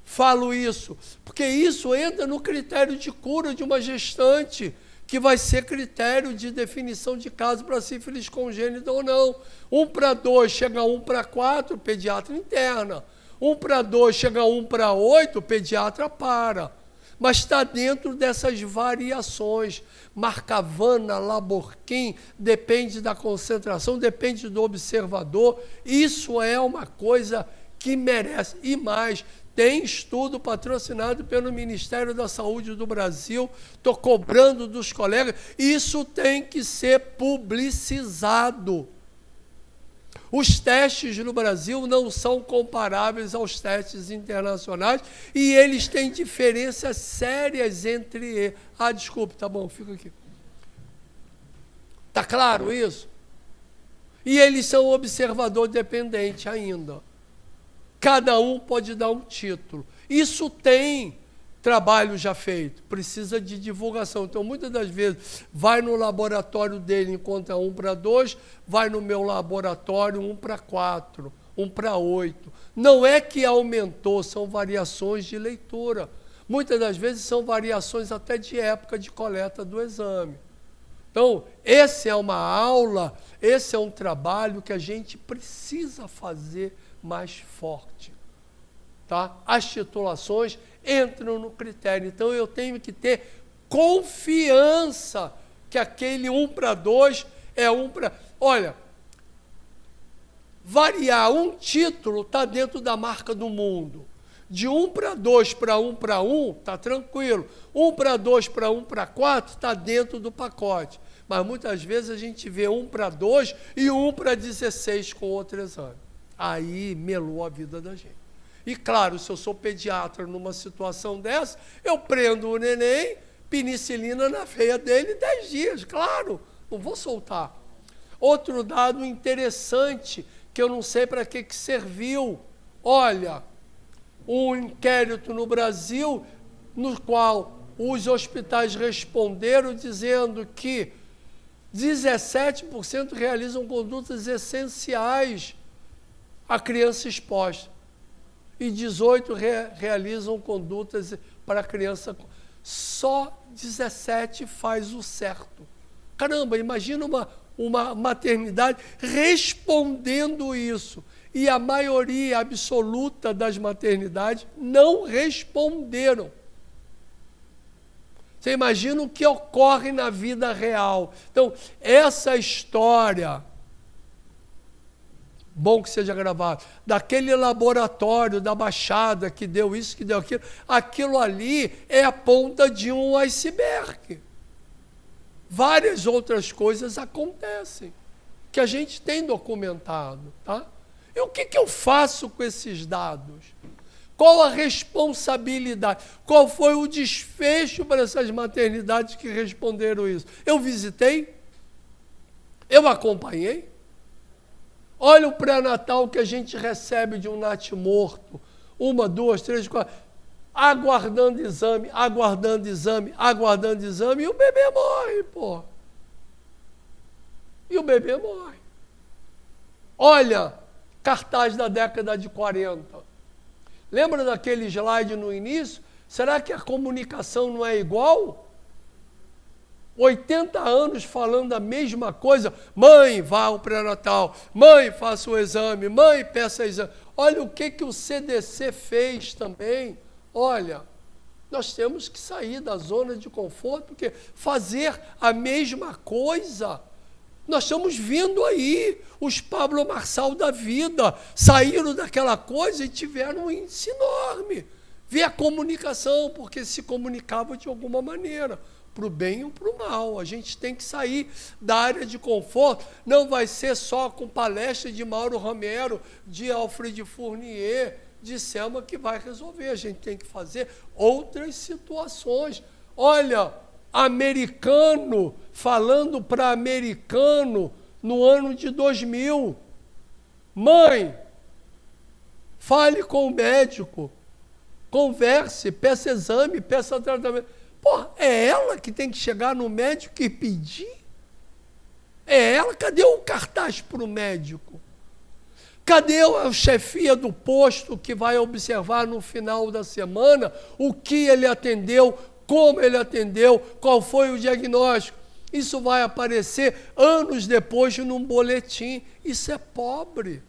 falo isso? Porque isso entra no critério de cura de uma gestante, que vai ser critério de definição de caso para sífilis congênita ou não. 1:2 chega a 1:4, pediatra interna. 1:2 chega a 1:8, o pediatra para. Mas está dentro dessas variações. Marcavana, Laborquim, depende da concentração, depende do observador. Isso é uma coisa que merece. E mais, tem estudo patrocinado pelo Ministério da Saúde do Brasil, estou cobrando dos colegas, isso tem que ser publicizado. Os testes no Brasil não são comparáveis aos testes internacionais e eles têm diferenças sérias entre eles. Ah, desculpe, tá bom, fica aqui. Tá claro isso? E eles são observador dependente ainda. Cada um pode dar um título. Isso tem trabalho já feito, precisa de divulgação. Então, muitas das vezes, vai no laboratório dele, encontra 1:2, vai no meu laboratório 1:4, 1:8. Não é que aumentou, são variações de leitura. Muitas das vezes são variações até de época de coleta do exame. Então, essa é uma aula, esse é um trabalho que a gente precisa fazer mais forte. Tá? As titulações entram no critério. Então, eu tenho que ter confiança que aquele 1:2 é 1:... Olha, variar um título está dentro da marca do mundo. De 1:2 para 1:1 está tranquilo. 1:2 para 1:4 está dentro do pacote. Mas muitas vezes a gente vê 1:2 e 1:16 com outro exame. Aí melou a vida da gente. E claro, se eu sou pediatra numa situação dessa, eu prendo o neném, penicilina na veia dele 10 dias, claro, não vou soltar. Outro dado interessante, que eu não sei para que serviu. Olha, um inquérito no Brasil, no qual os hospitais responderam dizendo que 17% realizam condutas essenciais à criança exposta e 18% realizam condutas para a criança. Só 17% faz o certo. Caramba, imagina uma maternidade respondendo isso. E a maioria absoluta das maternidades não responderam. Você imagina o que ocorre na vida real. Então, essa história, bom que seja gravado, daquele laboratório da Baixada que deu isso, que deu aquilo, aquilo ali é a ponta de um iceberg. Várias outras coisas acontecem, que a gente tem documentado, tá? E o que eu faço com esses dados? Qual a responsabilidade? Qual foi o desfecho para essas maternidades que responderam isso? Eu visitei? Eu acompanhei? Olha o pré-natal que a gente recebe de um natimorto. 1, 2, 3, 4. Aguardando exame, aguardando exame, aguardando exame. E o bebê morre, pô. E o bebê morre. Olha, cartaz da década de 40. Lembra daquele slide no início? Será que a comunicação não é igual? 80 anos falando a mesma coisa. Mãe, vá ao pré-natal. Mãe, faça o exame. Mãe, peça exame. Olha o que o CDC fez também. Olha, nós temos que sair da zona de conforto, porque fazer a mesma coisa... Nós estamos vendo aí os Pablo Marçal da vida, saíram daquela coisa e tiveram um índice enorme. Vê a comunicação, porque se comunicavam de alguma maneira, para o bem ou para o mal. A gente tem que sair da área de conforto. Não vai ser só com palestra de Mauro Romero, de Alfred Fournier, de Selma que vai resolver. A gente tem que fazer outras situações. Olha, americano, falando para americano no ano de 2000. Mãe, fale com o médico, converse, peça exame, peça tratamento. Porra, é ela que tem que chegar no médico e pedir? É ela? Cadê o cartaz para o médico? Cadê a chefia do posto que vai observar no final da semana o que ele atendeu, como ele atendeu, qual foi o diagnóstico? Isso vai aparecer anos depois num boletim. Isso é pobre.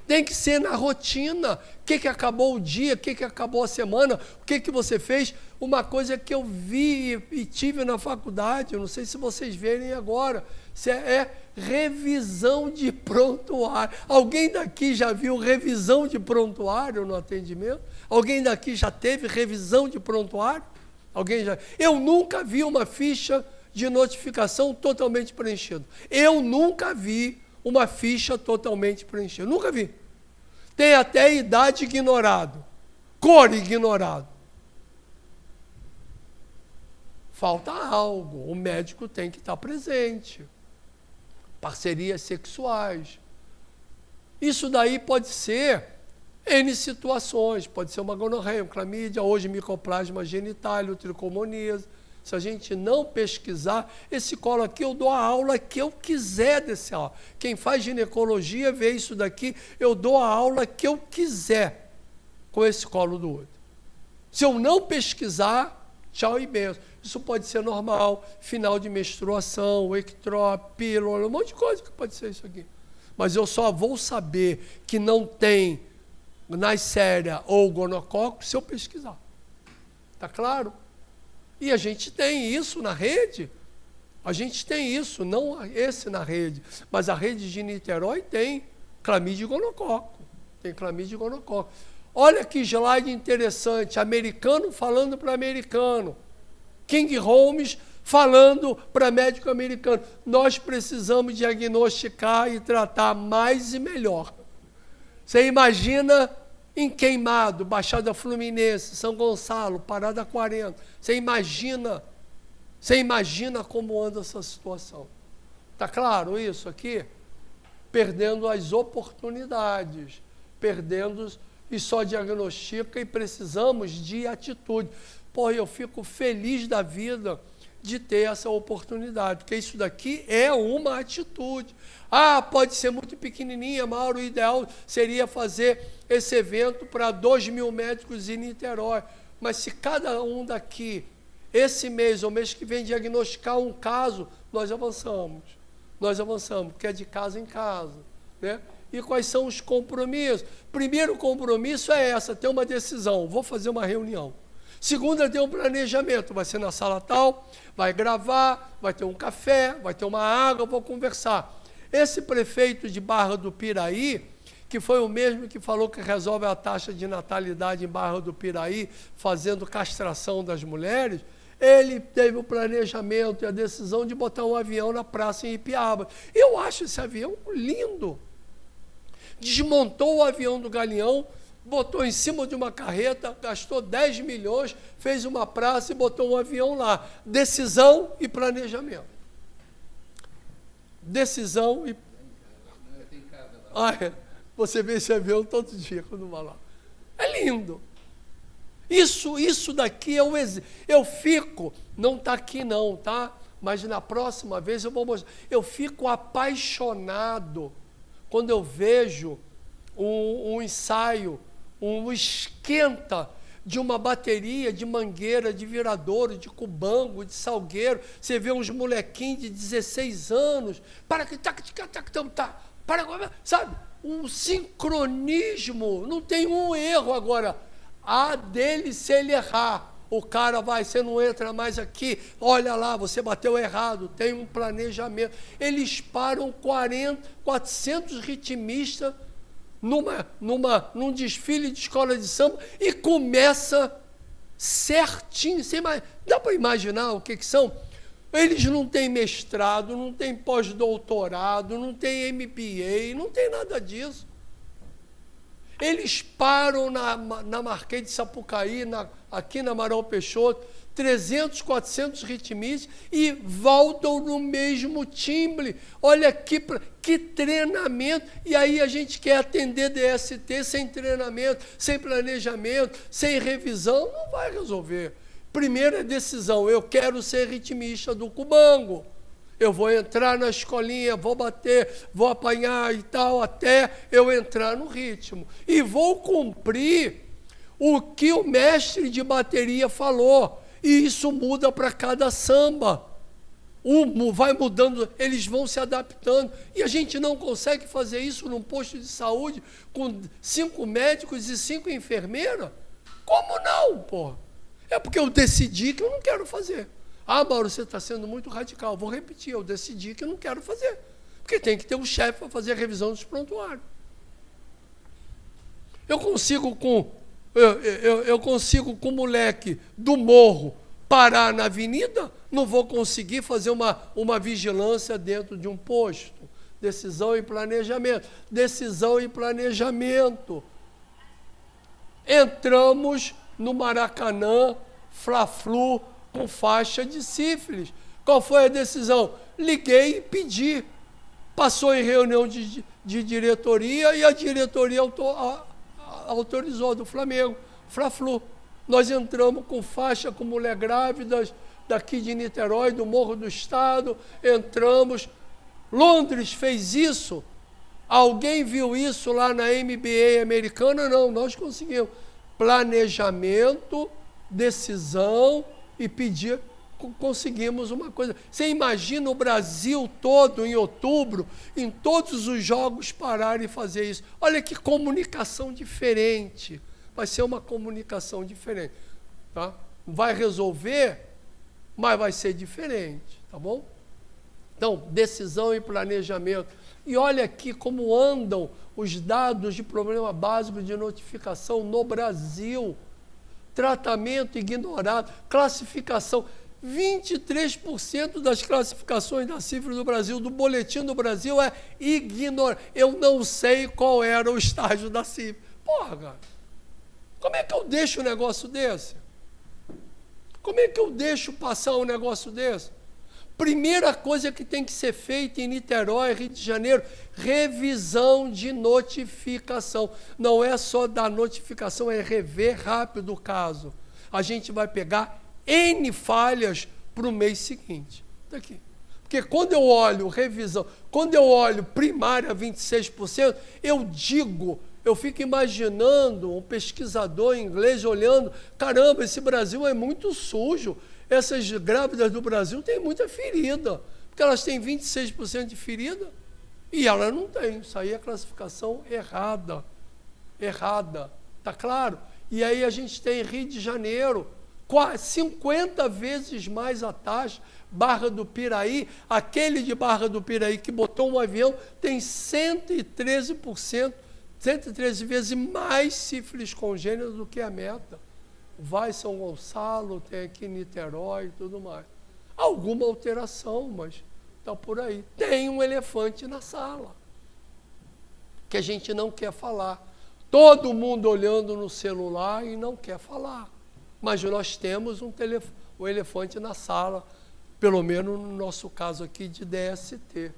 Tem que ser na rotina. O que acabou o dia, o que acabou a semana, o que você fez. Uma coisa que eu vi e tive na faculdade, eu não sei se vocês verem agora, é revisão de prontuário. Alguém daqui já viu revisão de prontuário no atendimento? Alguém daqui já teve revisão de prontuário? Alguém já? Eu nunca vi uma ficha de notificação totalmente preenchida. Eu nunca vi uma ficha totalmente preenchida. Nunca vi. Tem até idade ignorado, cor ignorado. Falta algo. O médico tem que estar presente. Parcerias sexuais. Isso daí pode ser N situações, pode ser uma gonorreia, clamídia, hoje micoplasma genital, tricomoníase. Se a gente não pesquisar, esse colo aqui eu dou a aula que eu quiser desse aula. Quem faz ginecologia vê isso daqui, eu dou a aula que eu quiser com esse colo do outro. Se eu não pesquisar, tchau e benção. Isso pode ser normal, final de menstruação, ectrop, pílula, um monte de coisa que pode ser isso aqui. Mas eu só vou saber que não tem Neisseria ou gonococo se eu pesquisar. Está claro? E a gente tem isso na rede. A gente tem isso, não esse na rede, mas a rede de Niterói tem clamídia e gonococo. Tem clamídia e gonococo. Olha que slide interessante, americano falando para americano. King Holmes falando para médico americano. Nós precisamos diagnosticar e tratar mais e melhor. Você imagina em Queimado, Baixada Fluminense, São Gonçalo, Parada 40. Você imagina como anda essa situação. Está claro isso aqui? Perdendo as oportunidades, perdendo e só diagnostica e precisamos de atitude. Pô, eu fico feliz da vida de ter essa oportunidade, porque isso daqui é uma atitude. Ah, pode ser muito pequenininha, Mauro, o ideal seria fazer esse evento para 2.000 médicos em Niterói, mas se cada um daqui, esse mês ou mês que vem, diagnosticar um caso, nós avançamos, porque é de casa em casa, né? E quais são os compromissos? Primeiro compromisso é ter uma decisão, vou fazer uma reunião. Segunda, ter um planejamento, vai ser na sala tal, vai gravar, vai ter um café, vai ter uma água, vou conversar. Esse prefeito de Barra do Piraí, que foi o mesmo que falou que resolve a taxa de natalidade em Barra do Piraí, fazendo castração das mulheres, ele teve o planejamento e a decisão de botar um avião na praça em Ipiaba. Eu acho esse avião lindo. Desmontou o avião do Galeão, botou em cima de uma carreta, gastou 10 milhões, fez uma praça e botou um avião lá. Decisão e planejamento. Decisão e... você vê esse avião todo dia quando vai lá. É lindo. Isso daqui é o exemplo. Eu fico, não está aqui não, tá? Mas na próxima vez eu vou mostrar. Eu fico apaixonado quando eu vejo um ensaio, um esquenta de uma bateria de mangueira, de viradouro, de cubango, de salgueiro. Você vê uns molequinhos de 16 anos, sabe? Um sincronismo, não tem um erro agora. A dele, se ele errar, o cara vai, você não entra mais aqui, olha lá, você bateu errado, tem um planejamento. Eles param 400 ritmistas num desfile de escola de samba e começa certinho. Dá para imaginar o que são? Eles não têm mestrado, não têm pós-doutorado, não têm MBA, não tem nada disso. Eles param na Marquês de Sapucaí, aqui na Amaral Peixoto, 300, 400 ritmistas e voltam no mesmo timbre. Olha que treinamento. E aí a gente quer atender DST sem treinamento, sem planejamento, sem revisão. Não vai resolver. Primeira decisão, eu quero ser ritmista do cubango. Eu vou entrar na escolinha, vou bater, vou apanhar e tal, até eu entrar no ritmo. E vou cumprir o que o mestre de bateria falou. E isso muda para cada samba. Vai mudando, eles vão se adaptando. E a gente não consegue fazer isso num posto de saúde com 5 médicos e 5 enfermeiras? Como não, pô? É porque eu decidi que eu não quero fazer. Ah, Mauro, você está sendo muito radical. Vou repetir, eu decidi que eu não quero fazer. Porque tem que ter um chefe para fazer a revisão dos prontuários. Eu consigo com o moleque do morro parar na avenida? Não vou conseguir fazer uma vigilância dentro de um posto. Decisão e planejamento. Decisão e planejamento. Entramos no Maracanã, Fla-Flu, com faixa de sífilis. Qual foi a decisão? Liguei e pedi. Passou em reunião de diretoria e a diretoria autorizou, do Flamengo, Fla-Flu. Nós entramos com faixa com mulher grávidas daqui de Niterói, do Morro do Estado, entramos. Londres fez isso. Alguém viu isso lá na MBA americana? Não, nós conseguimos. Planejamento, decisão e pedir, conseguimos uma coisa. Você imagina o Brasil todo, em outubro, em todos os jogos pararem e fazer isso. Olha que comunicação diferente. Vai ser uma comunicação diferente. Tá? Vai resolver, mas vai ser diferente. Tá bom? Então, decisão e planejamento. E olha aqui como andam os dados de problema básico de notificação no Brasil. Tratamento ignorado, classificação. 23% das classificações da cifra do Brasil, do boletim do Brasil, é ignorado. Eu não sei qual era o estágio da cifra. Porra, cara, Como é que eu deixo um negócio desse? Como é que eu deixo passar um negócio desse? Primeira coisa que tem que ser feita em Niterói, Rio de Janeiro, revisão de notificação. Não é só dar notificação, é rever rápido o caso. A gente vai pegar N falhas para o mês seguinte. Daqui. Porque quando eu olho revisão, quando eu olho primária 26%, eu fico imaginando um pesquisador inglês olhando, caramba, esse Brasil é muito sujo. Essas grávidas do Brasil têm muita ferida, porque elas têm 26% de ferida e ela não tem. Isso aí é classificação errada. Errada. Está claro? E aí a gente tem Rio de Janeiro, 50 vezes mais a taxa. Barra do Piraí, aquele de Barra do Piraí que botou um avião tem 113%, 113 vezes mais sífilis congênita do que a meta. Vai São Gonçalo, tem aqui Niterói e tudo mais. Alguma alteração, mas está por aí. Tem um elefante na sala, que a gente não quer falar. Todo mundo olhando no celular e não quer falar. Mas nós temos um elefante na sala, pelo menos no nosso caso aqui de DST.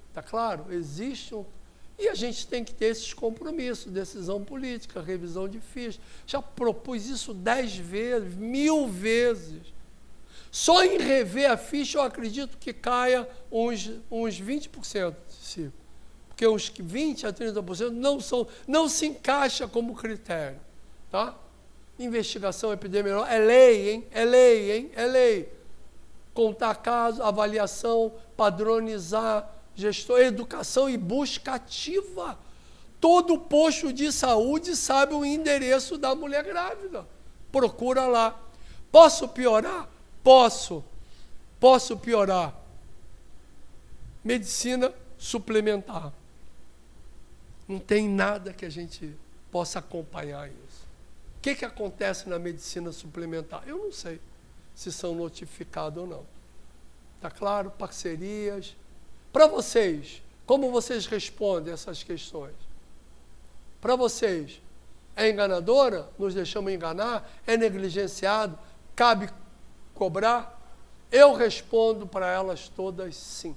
Está claro? Existe um... E a gente tem que ter esses compromissos, decisão política, revisão de ficha. Já propus isso 10 vezes, 1000 vezes. Só em rever a ficha eu acredito que caia uns 20%. Sim. Porque uns 20% a 30% não se encaixa como critério. Tá? Investigação epidemiológica é lei, hein? É lei, hein? É lei. Contar caso, avaliação, padronizar, gestor, educação e busca ativa. Todo posto de saúde sabe o endereço da mulher grávida. Procura lá. Posso piorar? Posso. Posso piorar. Medicina suplementar. Não tem nada que a gente possa acompanhar isso. O que acontece na medicina suplementar? Eu não sei se são notificados ou não. Está claro? Parcerias. Para vocês, como vocês respondem essas questões? Para vocês, é enganadora? Nos deixamos enganar? É negligenciado? Cabe cobrar? Eu respondo para elas todas sim.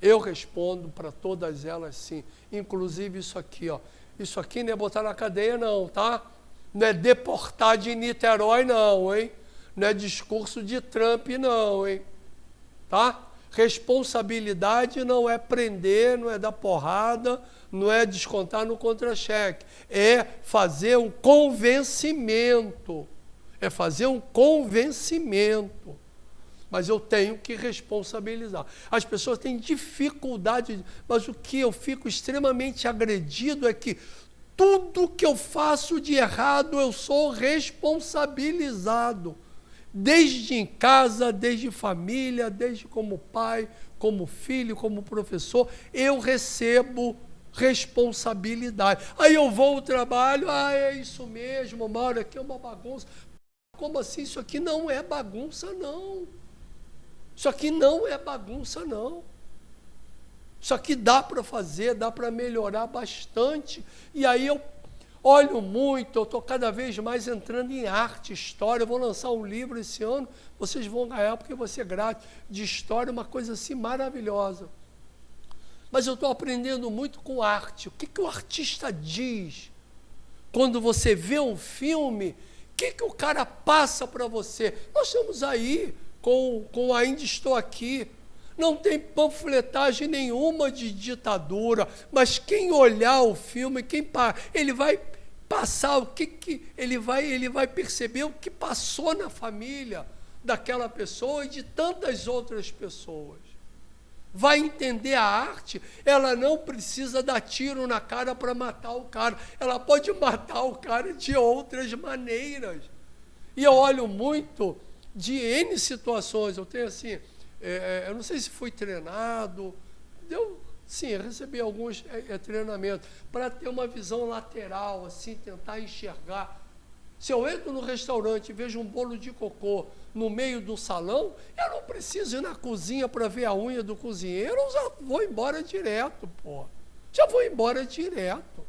Eu respondo para todas elas sim. Inclusive isso aqui, ó. Isso aqui não é botar na cadeia não, tá? Não é deportar de Niterói não, hein? Não é discurso de Trump não, hein? Tá? Responsabilidade não é prender, não é dar porrada, não é descontar no contra-cheque. É fazer um convencimento. É fazer um convencimento. Mas eu tenho que responsabilizar. As pessoas têm dificuldade, mas o que eu fico extremamente agredido é que tudo que eu faço de errado eu sou responsabilizado. Desde em casa, desde família, desde como pai, como filho, como professor, eu recebo responsabilidade. Aí eu vou ao trabalho, é isso mesmo, Mauro, aqui é uma bagunça. Como assim? Isso aqui não é bagunça, não. Isso aqui não é bagunça, não. Isso aqui dá para fazer, dá para melhorar bastante. E aí eu olho muito, eu estou cada vez mais entrando em arte, história. Eu vou lançar um livro esse ano, vocês vão ganhar, porque vou ser grato, de história, uma coisa assim maravilhosa. Mas eu estou aprendendo muito com arte. O que o artista diz? Quando você vê um filme, o que o cara passa para você? Nós estamos aí com Ainda Estou Aqui. Não tem panfletagem nenhuma de ditadura, mas quem olhar o filme, ele vai passar o que ele vai perceber o que passou na família daquela pessoa e de tantas outras pessoas. Vai entender a arte, ela não precisa dar tiro na cara para matar o cara, ela pode matar o cara de outras maneiras. E eu olho muito de N situações, eu tenho assim, eu não sei se fui treinado, eu recebi alguns treinamentos para ter uma visão lateral, assim, tentar enxergar. Se eu entro no restaurante e vejo um bolo de cocô no meio do salão, eu não preciso ir na cozinha para ver a unha do cozinheiro, eu já vou embora direto, pô. Já vou embora direto.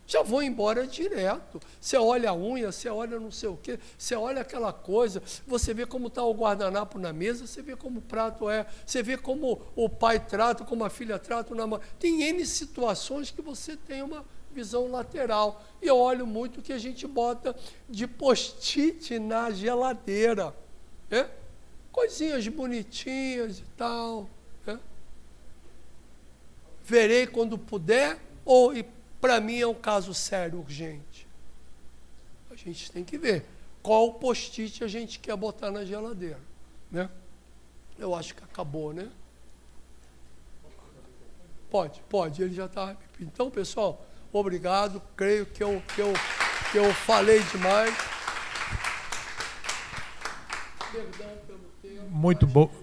já vou embora direto. Você olha a unha, você olha não sei o quê, você olha aquela coisa, você vê como está o guardanapo na mesa, você vê como o prato é, você vê como o pai trata, como a filha trata o namorado. Tem N situações que você tem uma visão lateral. E eu olho muito o que a gente bota de post-it na geladeira. Né? Coisinhas bonitinhas e tal. Né? Verei quando puder, ou para mim é um caso sério, urgente. A gente tem que ver qual post-it a gente quer botar na geladeira. Né? Eu acho que acabou, né? Pode, ele já está. Então, pessoal, obrigado. Creio que eu falei demais. Perdão pelo tempo.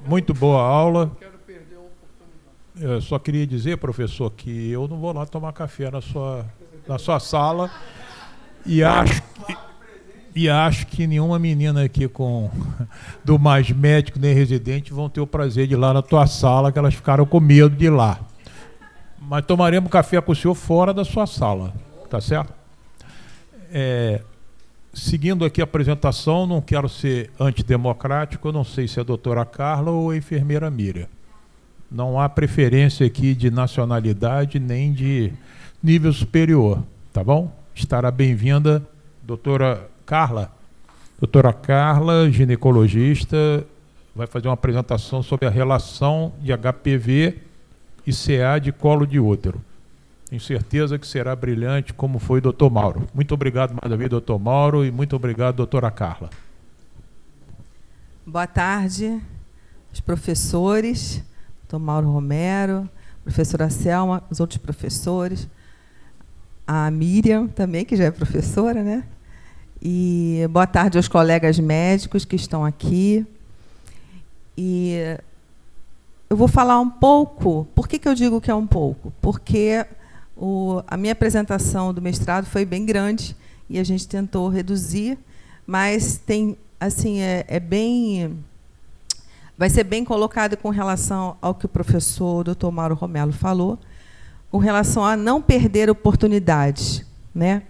Muito boa aula. Quero perder a oportunidade. Eu só queria dizer, professor, que eu não vou lá tomar café na sua sala e acho que nenhuma menina aqui do Mais Médico nem residente vão ter o prazer de ir lá na tua sala, que elas ficaram com medo de ir lá. Mas tomaremos café com o senhor fora da sua sala, tá certo? Seguindo aqui a apresentação, não quero ser antidemocrático, eu não sei se é a doutora Carla ou a enfermeira Miriam. Não há preferência aqui de nacionalidade nem de nível superior, tá bom? Estará bem-vinda, doutora Carla. Doutora Carla, ginecologista, vai fazer uma apresentação sobre a relação de HPV e CA de colo de útero. Tenho certeza que será brilhante, como foi o doutor Mauro. Muito obrigado mais uma vez, doutor Mauro, e muito obrigado, doutora Carla. Boa tarde, os professores, doutor Mauro Romero, professora Selma, os outros professores, a Miriam também, que já é professora, né? E boa tarde aos colegas médicos que estão aqui. E eu vou falar um pouco. Por que eu digo que é um pouco? Porque a minha apresentação do mestrado foi bem grande e a gente tentou reduzir, mas tem, assim, vai ser bem colocado com relação ao que o professor Dr. Mauro Romero falou, com relação a não perder oportunidades, né?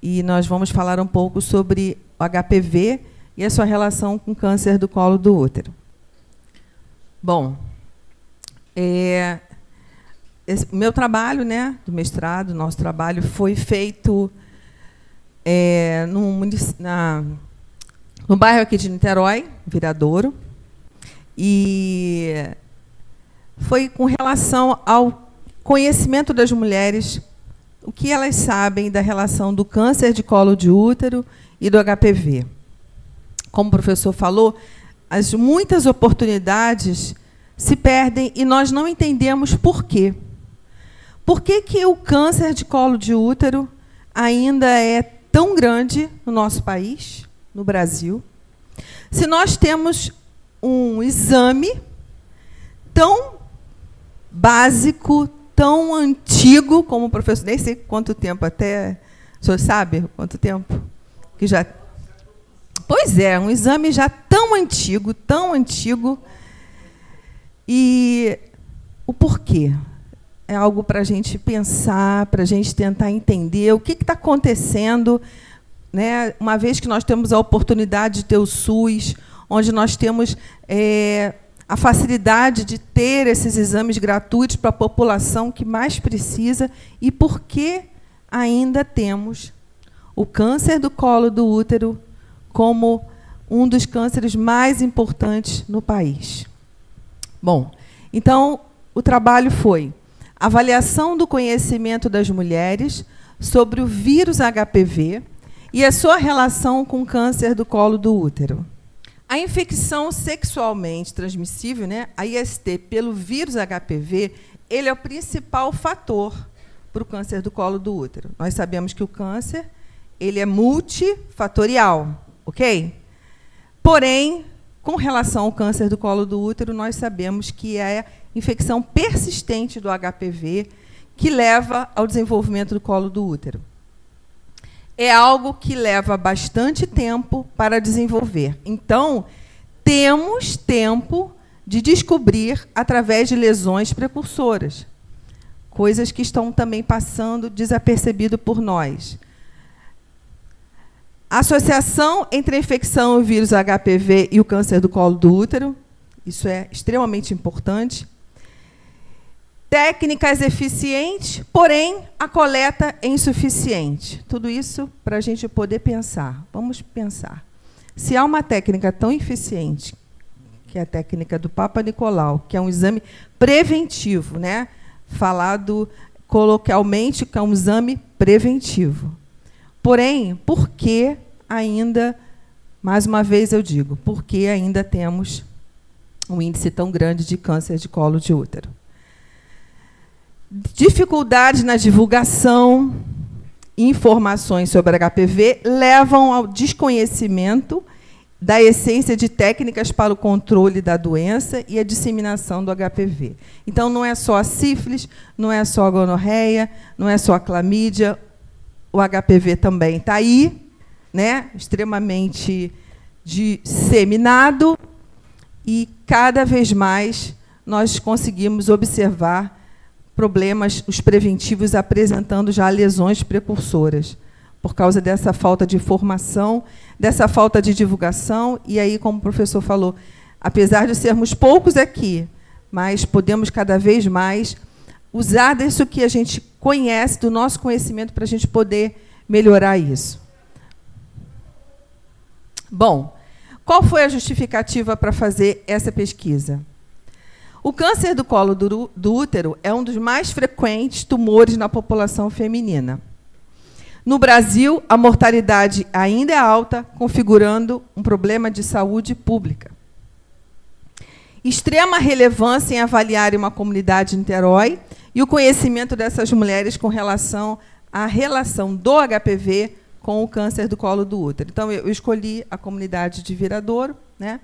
E nós vamos falar um pouco sobre o HPV e a sua relação com câncer do colo do útero. Bom, o meu trabalho, né, do mestrado, nosso trabalho foi feito no bairro aqui de Niterói, Viradouro, e foi com relação ao conhecimento das mulheres, o que elas sabem da relação do câncer de colo de útero e do HPV. Como o professor falou, muitas oportunidades se perdem e nós não entendemos por quê. Por que o câncer de colo de útero ainda é tão grande no nosso país, no Brasil, se nós temos um exame tão básico, tão antigo, como o professor, nem sei quanto tempo até, o senhor sabe quanto tempo? Que já... Pois é, um exame já tão antigo, e o porquê? É algo para a gente pensar, para a gente tentar entender o que está acontecendo, né? Uma vez que nós temos a oportunidade de ter o SUS, onde nós temos a facilidade de ter esses exames gratuitos para a população que mais precisa, e por que ainda temos o câncer do colo do útero como um dos cânceres mais importantes no país. Bom, então, o trabalho foi avaliação do conhecimento das mulheres sobre o vírus HPV e a sua relação com o câncer do colo do útero. A infecção sexualmente transmissível, né, a IST, pelo vírus HPV, ele é o principal fator para o câncer do colo do útero. Nós sabemos que o câncer ele é multifatorial, ok? Porém, com relação ao câncer do colo do útero, nós sabemos que é a infecção persistente do HPV que leva ao desenvolvimento do colo do útero. É algo que leva bastante tempo para desenvolver. Então, temos tempo de descobrir através de lesões precursoras. coisas que estão também passando desapercebido por nós. A associação entre a infecção e o vírus HPV e o câncer do colo do útero, isso é extremamente importante. Técnicas eficientes, porém, a coleta é insuficiente. Tudo isso para a gente poder pensar. Vamos pensar. Se há uma técnica tão eficiente, que é a técnica do Papa Nicolau, que é um exame preventivo, né? Falado coloquialmente, que é um exame preventivo. Porém, por que ainda, mais uma vez eu digo, por que ainda temos um índice tão grande de câncer de colo de útero? Dificuldades na divulgação, informações sobre HPV levam ao desconhecimento da essência de técnicas para o controle da doença e a disseminação do HPV. Então, não é só a sífilis, não é só a gonorreia, não é só a clamídia, o HPV também está aí, né, extremamente disseminado, e cada vez mais nós conseguimos observar problemas, os preventivos, apresentando já lesões precursoras, por causa dessa falta de informação, dessa falta de divulgação. E aí, como o professor falou, apesar de sermos poucos aqui, mas podemos cada vez mais usar disso que a gente conhece, do nosso conhecimento, para a gente poder melhorar isso. Bom, qual foi a justificativa para fazer essa pesquisa? O câncer do colo do útero é um dos mais frequentes tumores na população feminina. No Brasil, a mortalidade ainda é alta, configurando um problema de saúde pública. Extrema relevância em avaliar uma comunidade de Niterói e o conhecimento dessas mulheres com relação à relação do HPV com o câncer do colo do útero. Então, eu escolhi a comunidade de Viradouro, né?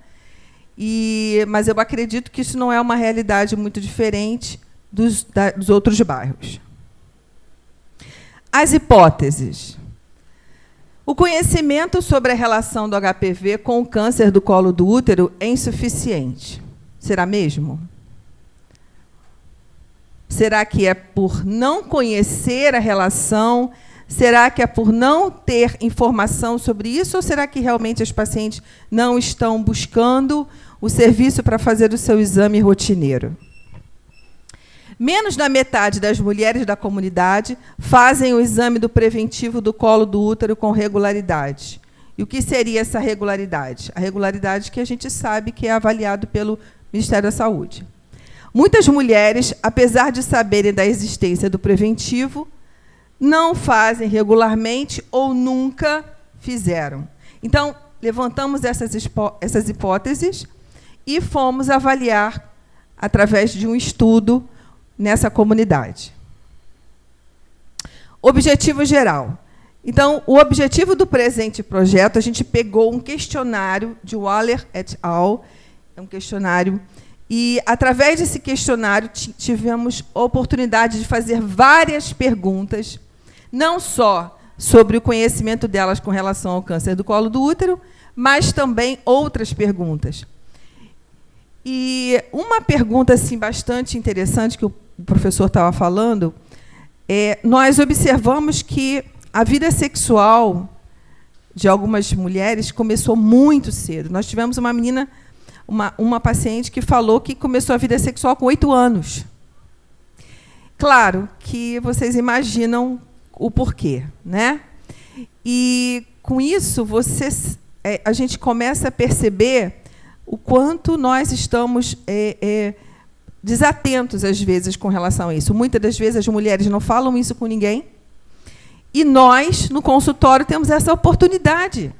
Mas eu acredito que isso não é uma realidade muito diferente dos outros bairros. As hipóteses. O conhecimento sobre a relação do HPV com o câncer do colo do útero é insuficiente. Será mesmo? Será que é por não conhecer a relação? Será que é por não ter informação sobre isso? Ou será que realmente os pacientes não estão buscando o serviço para fazer o seu exame rotineiro? Menos da metade das mulheres da comunidade fazem o exame do preventivo do colo do útero com regularidade. E o que seria essa regularidade? A regularidade que a gente sabe que é avaliado pelo Ministério da Saúde. Muitas mulheres, apesar de saberem da existência do preventivo, não fazem regularmente ou nunca fizeram. Então, levantamos essas hipóteses e fomos avaliar através de um estudo nessa comunidade. Objetivo geral. Então, o objetivo do presente projeto, a gente pegou um questionário de Waller et al., é um questionário, e, através desse questionário, tivemos a oportunidade de fazer várias perguntas, não só sobre o conhecimento delas com relação ao câncer do colo do útero, mas também outras perguntas. E uma pergunta assim, bastante interessante, que o professor estava falando, nós observamos que a vida sexual de algumas mulheres começou muito cedo. Nós tivemos uma menina, uma paciente que falou que começou a vida sexual com 8 anos. Claro que vocês imaginam o porquê, né? E, com isso, a gente começa a perceber o quanto nós estamos desatentos, às vezes, com relação a isso. Muitas das vezes, as mulheres não falam isso com ninguém, e nós, no consultório, temos essa oportunidade,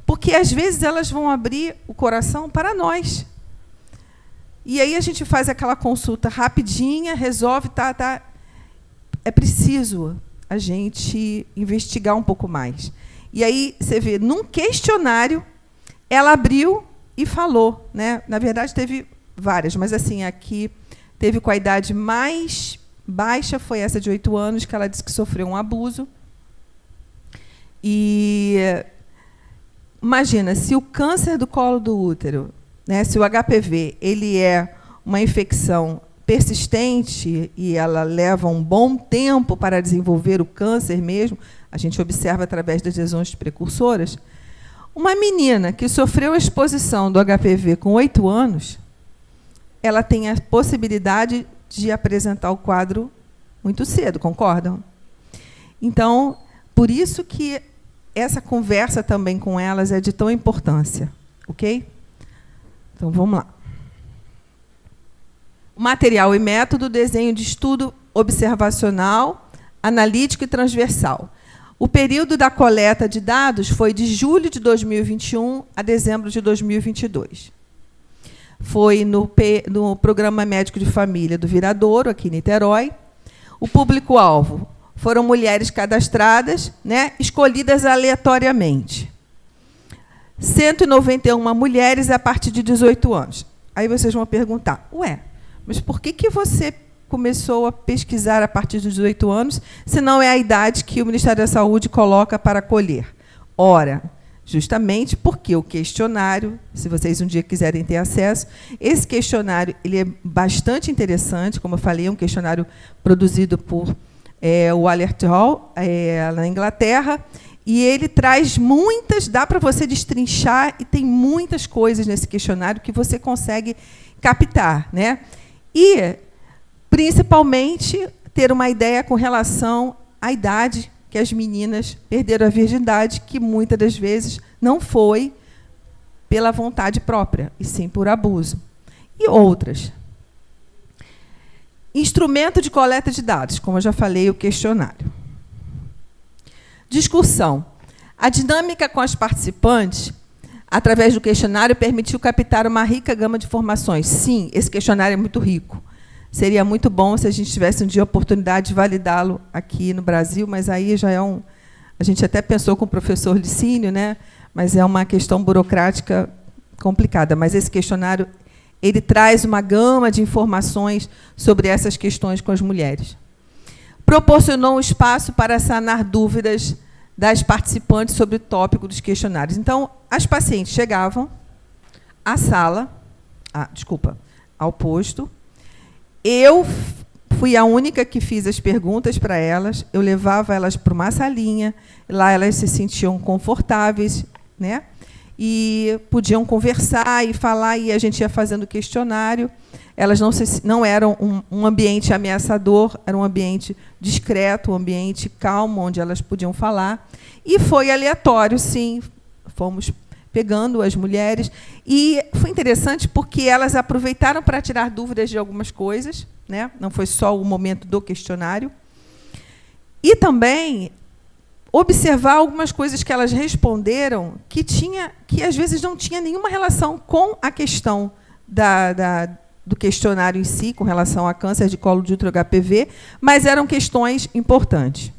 porque, às vezes, elas vão abrir o coração para nós. E aí a gente faz aquela consulta rapidinha, resolve, tá. É preciso a gente investigar um pouco mais. E aí você vê, num questionário, ela abriu e falou, né? Na verdade, teve várias, mas assim, aqui teve com a idade mais baixa, foi essa de 8 anos, que ela disse que sofreu um abuso. E imagina, se o câncer do colo do útero, né, se o HPV ele é uma infecção persistente e ela leva um bom tempo para desenvolver o câncer mesmo, a gente observa através das lesões precursoras, uma menina que sofreu a exposição do HPV com 8 anos, ela tem a possibilidade de apresentar o quadro muito cedo, concordam? Então, por isso que essa conversa também com elas é de tão importância, ok? Então, vamos lá. Material e método, desenho de estudo observacional, analítico e transversal. O período da coleta de dados foi de julho de 2021 a dezembro de 2022. Foi no Programa Médico de Família do Viradouro, aqui em Niterói. O público-alvo foram mulheres cadastradas, né, escolhidas aleatoriamente. 191 mulheres a partir de 18 anos. Aí vocês vão perguntar, ué, mas por que você começou a pesquisar a partir dos 18 anos, se não é a idade que o Ministério da Saúde coloca para colher? Ora, justamente porque o questionário, se vocês um dia quiserem ter acesso, esse questionário ele é bastante interessante, como eu falei, é um questionário produzido por o Alert Hall, na Inglaterra, e ele traz muitas, dá para você destrinchar, e tem muitas coisas nesse questionário que você consegue captar, né? E, principalmente, ter uma ideia com relação à idade que as meninas perderam a virgindade, que muitas das vezes não foi pela vontade própria, e sim por abuso. E outras. Instrumento de coleta de dados, como eu já falei, o questionário. Discussão. A dinâmica com as participantes, através do questionário, permitiu captar uma rica gama de informações. Sim, esse questionário é muito rico. Seria muito bom se a gente tivesse um dia a oportunidade de validá-lo aqui no Brasil, mas aí já é um... A gente até pensou com o professor Licínio, né? Mas é uma questão burocrática complicada. Mas esse questionário ele traz uma gama de informações sobre essas questões com as mulheres. Proporcionou um espaço para sanar dúvidas das participantes sobre o tópico dos questionários. Então, as pacientes chegavam à sala, ao posto. Eu fui a única que fiz as perguntas para elas, eu levava elas para uma salinha, lá elas se sentiam confortáveis, né? E podiam conversar e falar, e a gente ia fazendo questionário. Elas não eram um ambiente ameaçador, era um ambiente discreto, um ambiente calmo, onde elas podiam falar. E foi aleatório, sim, fomos pegando as mulheres. E foi interessante porque elas aproveitaram para tirar dúvidas de algumas coisas, né? Não foi só o momento do questionário. E também observar algumas coisas que elas responderam que às vezes não tinha nenhuma relação com a questão do questionário em si, com relação a câncer de colo de útero HPV, mas eram questões importantes.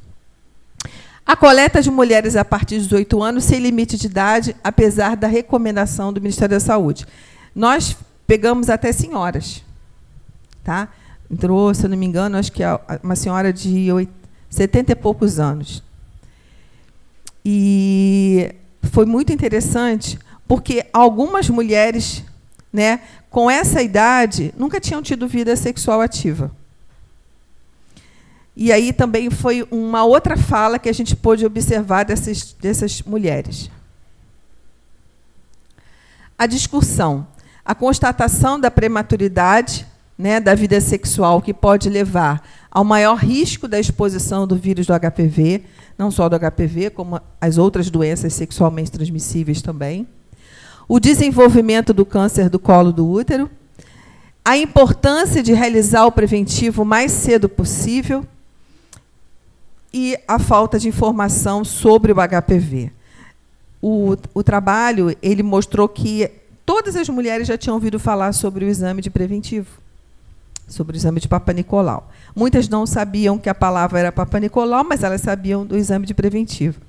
A coleta de mulheres a partir de 18 anos, sem limite de idade, apesar da recomendação do Ministério da Saúde. Nós pegamos até senhoras. Tá? Entrou, se eu não me engano, acho que é uma senhora de 70 e poucos anos. E foi muito interessante, porque algumas mulheres, né, com essa idade, nunca tinham tido vida sexual ativa. E aí também foi uma outra fala que a gente pôde observar dessas mulheres. A discussão. A constatação da prematuridade, né, da vida sexual, que pode levar ao maior risco da exposição do vírus do HPV, não só do HPV, como as outras doenças sexualmente transmissíveis também. O desenvolvimento do câncer do colo do útero. A importância de realizar o preventivo o mais cedo possível. E a falta de informação sobre o HPV. O trabalho ele mostrou que todas as mulheres já tinham ouvido falar sobre o exame de preventivo, sobre o exame de Papa Nicolau. Muitas não sabiam que a palavra era Papa Nicolau, mas elas sabiam do exame de preventivo.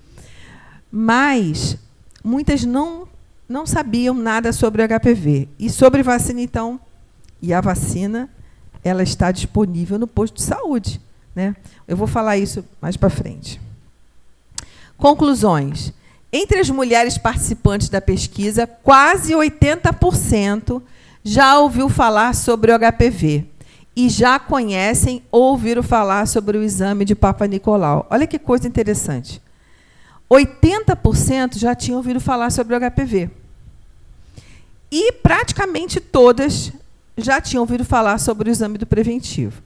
Mas muitas não sabiam nada sobre o HPV. E sobre vacina, então, e a vacina ela está disponível no posto de saúde, né? Eu vou falar isso mais para frente. Conclusões. Entre as mulheres participantes da pesquisa, quase 80% já ouviu falar sobre o HPV. e já conhecem ou ouviram falar sobre o exame de Papa Nicolau. Olha que coisa interessante. 80% já tinham ouvido falar sobre o HPV. E praticamente todas já tinham ouvido falar sobre o exame do preventivo.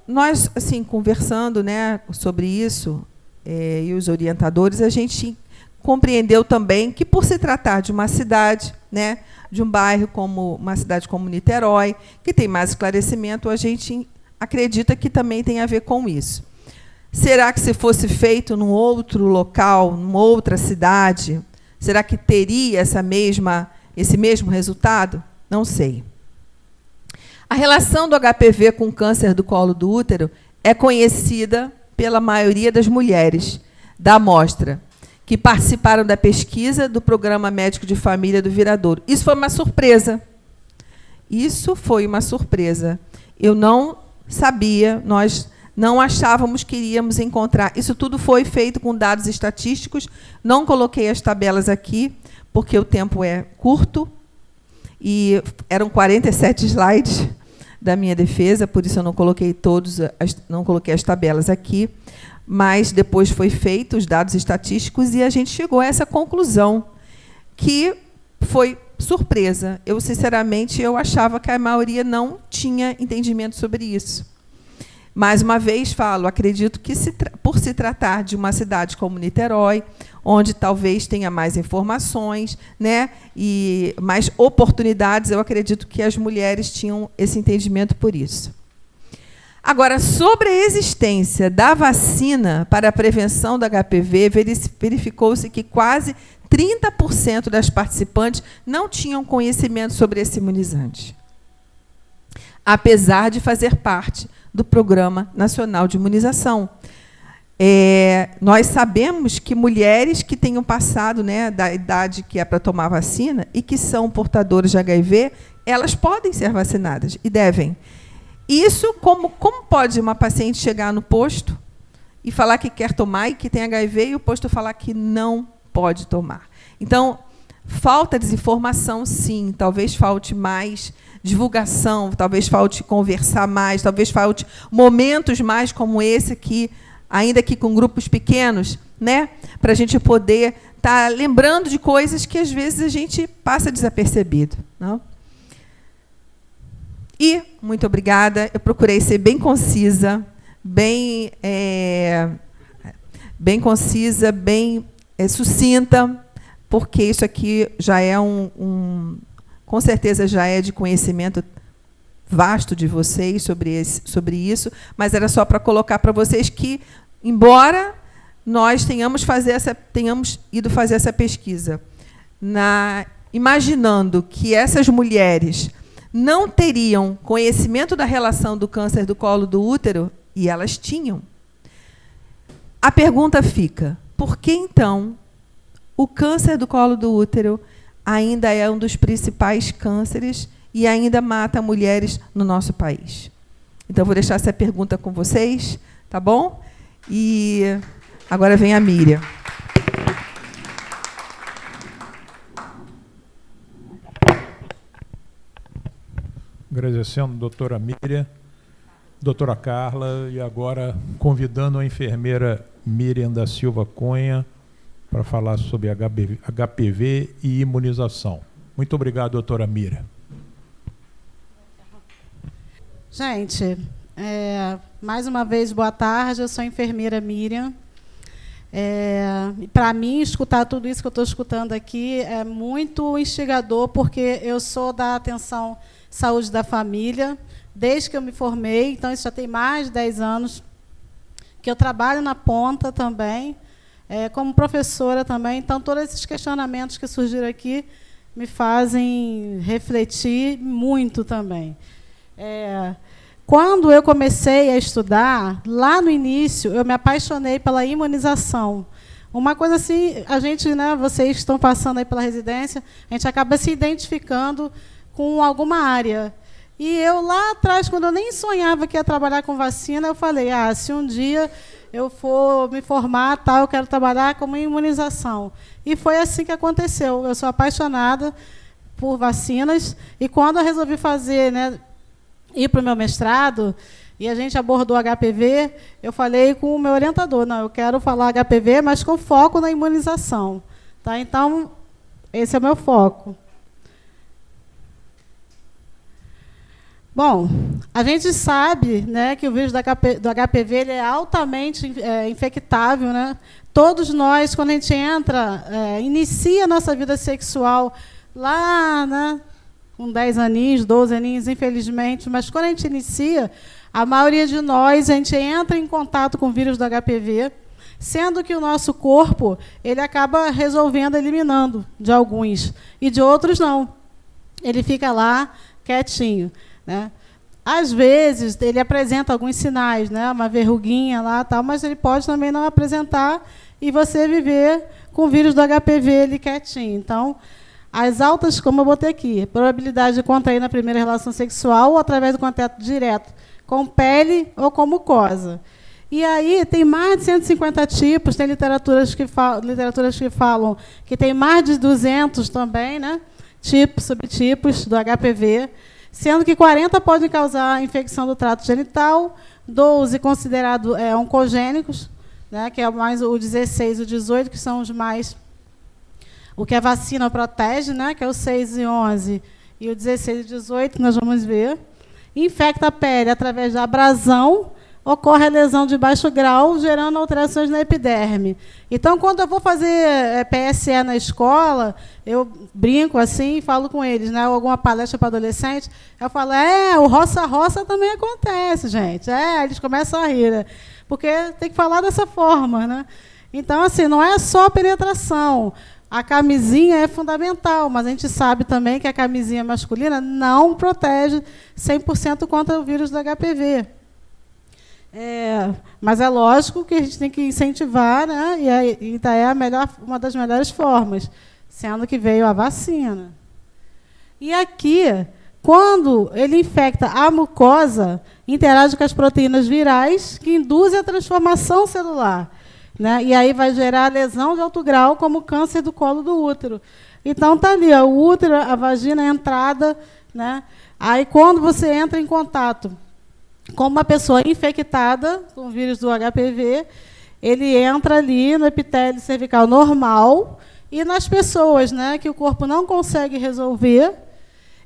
Nós, assim, conversando, né, sobre isso, e os orientadores, a gente compreendeu também que, por se tratar de uma cidade, né, de um bairro como uma cidade como Niterói, que tem mais esclarecimento, a gente acredita que também tem a ver com isso. Será que, se fosse feito num outro local, numa outra cidade, será que teria esse mesmo resultado? Não sei. A relação do HPV com o câncer do colo do útero é conhecida pela maioria das mulheres da amostra que participaram da pesquisa do Programa Médico de Família do Viradouro. Isso foi uma surpresa. Isso foi uma surpresa. Eu não sabia, nós não achávamos que iríamos encontrar. Isso tudo foi feito com dados estatísticos. Não coloquei as tabelas aqui, porque o tempo é curto, e eram 47 slides da minha defesa, por isso eu não coloquei não coloquei as tabelas aqui, mas depois foi feito os dados estatísticos e a gente chegou a essa conclusão, que foi surpresa. Eu, sinceramente, achava que a maioria não tinha entendimento sobre isso. Mais uma vez falo, acredito que, por se tratar de uma cidade como Niterói, onde talvez tenha mais informações, né, e mais oportunidades, eu acredito que as mulheres tinham esse entendimento por isso. Agora, sobre a existência da vacina para a prevenção do HPV, verificou-se que quase 30% das participantes não tinham conhecimento sobre esse imunizante, apesar de fazer parte do Programa Nacional de Imunização. Nós sabemos que mulheres que tenham passado, né, da idade que é para tomar vacina e que são portadoras de HIV, elas podem ser vacinadas e devem. Isso, como pode uma paciente chegar no posto e falar que quer tomar e que tem HIV e o posto falar que não pode tomar? Então, falta desinformação, sim, talvez falte mais divulgação, talvez falte conversar mais, talvez falte momentos mais como esse aqui, ainda que com grupos pequenos, né, para a gente poder estar lembrando de coisas que, às vezes, a gente passa desapercebido. Não? E, muito obrigada, eu procurei ser bem concisa, bem concisa, bem sucinta, porque isso aqui já é com certeza já é de conhecimento vasto de vocês sobre isso, mas era só para colocar para vocês que, embora nós tenhamos ido fazer essa pesquisa, imaginando que essas mulheres não teriam conhecimento da relação do câncer do colo do útero, e elas tinham, a pergunta fica: por que, então, o câncer do colo do útero ainda é um dos principais cânceres e ainda mata mulheres no nosso país? Então, vou deixar essa pergunta com vocês, tá bom? E agora vem a Miriam. Agradecendo a doutora Miriam, doutora Carla, e agora convidando a enfermeira Miriam da Silva Cunha para falar sobre HPV e imunização. Muito obrigado, doutora Miriam. Gente, mais uma vez, boa tarde. Eu sou a enfermeira Miriam. Para mim, escutar tudo isso que eu estou escutando aqui é muito instigador, porque eu sou da atenção saúde da família, desde que eu me formei, então isso já tem mais de 10 anos que eu trabalho na ponta também, como professora também, então todos esses questionamentos que surgiram aqui me fazem refletir muito também. Quando eu comecei a estudar, lá no início, eu me apaixonei pela imunização. Uma coisa assim, a gente, né, vocês estão passando aí pela residência, a gente acaba se identificando com alguma área. E eu, lá atrás, quando eu nem sonhava que ia trabalhar com vacina, eu falei, se um dia eu for me formar, eu quero trabalhar como imunização. E foi assim que aconteceu. Eu sou apaixonada por vacinas, e quando eu resolvi fazer, né, ir para o meu mestrado, e a gente abordou HPV, eu falei com o meu orientador, não, eu quero falar HPV, mas com foco na imunização. Tá? Então, esse é o meu foco. Bom, a gente sabe, né, que o vírus do HPV ele é altamente infectável, né? Todos nós, quando a gente entra, inicia a nossa vida sexual lá, né, com 10 aninhos, 12 aninhos, infelizmente, mas quando a gente inicia, a maioria de nós, a gente entra em contato com o vírus do HPV, sendo que o nosso corpo ele acaba resolvendo, eliminando de alguns, e de outros não. Ele fica lá quietinho. Né? Às vezes, ele apresenta alguns sinais, né? Uma verruguinha lá, tal, mas ele pode também não apresentar e você viver com o vírus do HPV ele quietinho. Então, as altas, como eu botei aqui, probabilidade de contrair na primeira relação sexual ou através do contato direto com pele ou com mucosa. E aí tem mais de 150 tipos, tem literaturas que falam que tem mais de 200 também, né? Tipos, subtipos do HPV, sendo que 40 podem causar infecção do trato genital, 12 considerados oncogênicos, né, que é mais o 16 e o 18, que são os mais... O que a vacina protege, né, que é o 6 e 11, e o 16 e 18, que nós vamos ver. Infecta a pele através da abrasão, ocorre a lesão de baixo grau, gerando alterações na epiderme. Então, quando eu vou fazer PSE na escola, eu brinco assim e falo com eles, né? Ou alguma palestra para adolescente, eu falo, o roça-roça também acontece, gente. Eles começam a rir, né? Porque tem que falar dessa forma, né? Então, assim, não é só penetração. A camisinha é fundamental, mas a gente sabe também que a camisinha masculina não protege 100% contra o vírus do HPV. Mas é lógico que a gente tem que incentivar, né? E é uma das melhores formas, sendo que veio a vacina. E aqui, quando ele infecta a mucosa, interage com as proteínas virais que induzem a transformação celular, né? E aí vai gerar lesão de alto grau, como câncer do colo do útero. Então, está ali, o útero, a vagina, a entrada, né? Aí, quando você entra em contato com uma pessoa infectada com o vírus do HPV, ele entra ali no epitélio cervical normal, e nas pessoas, né, que o corpo não consegue resolver,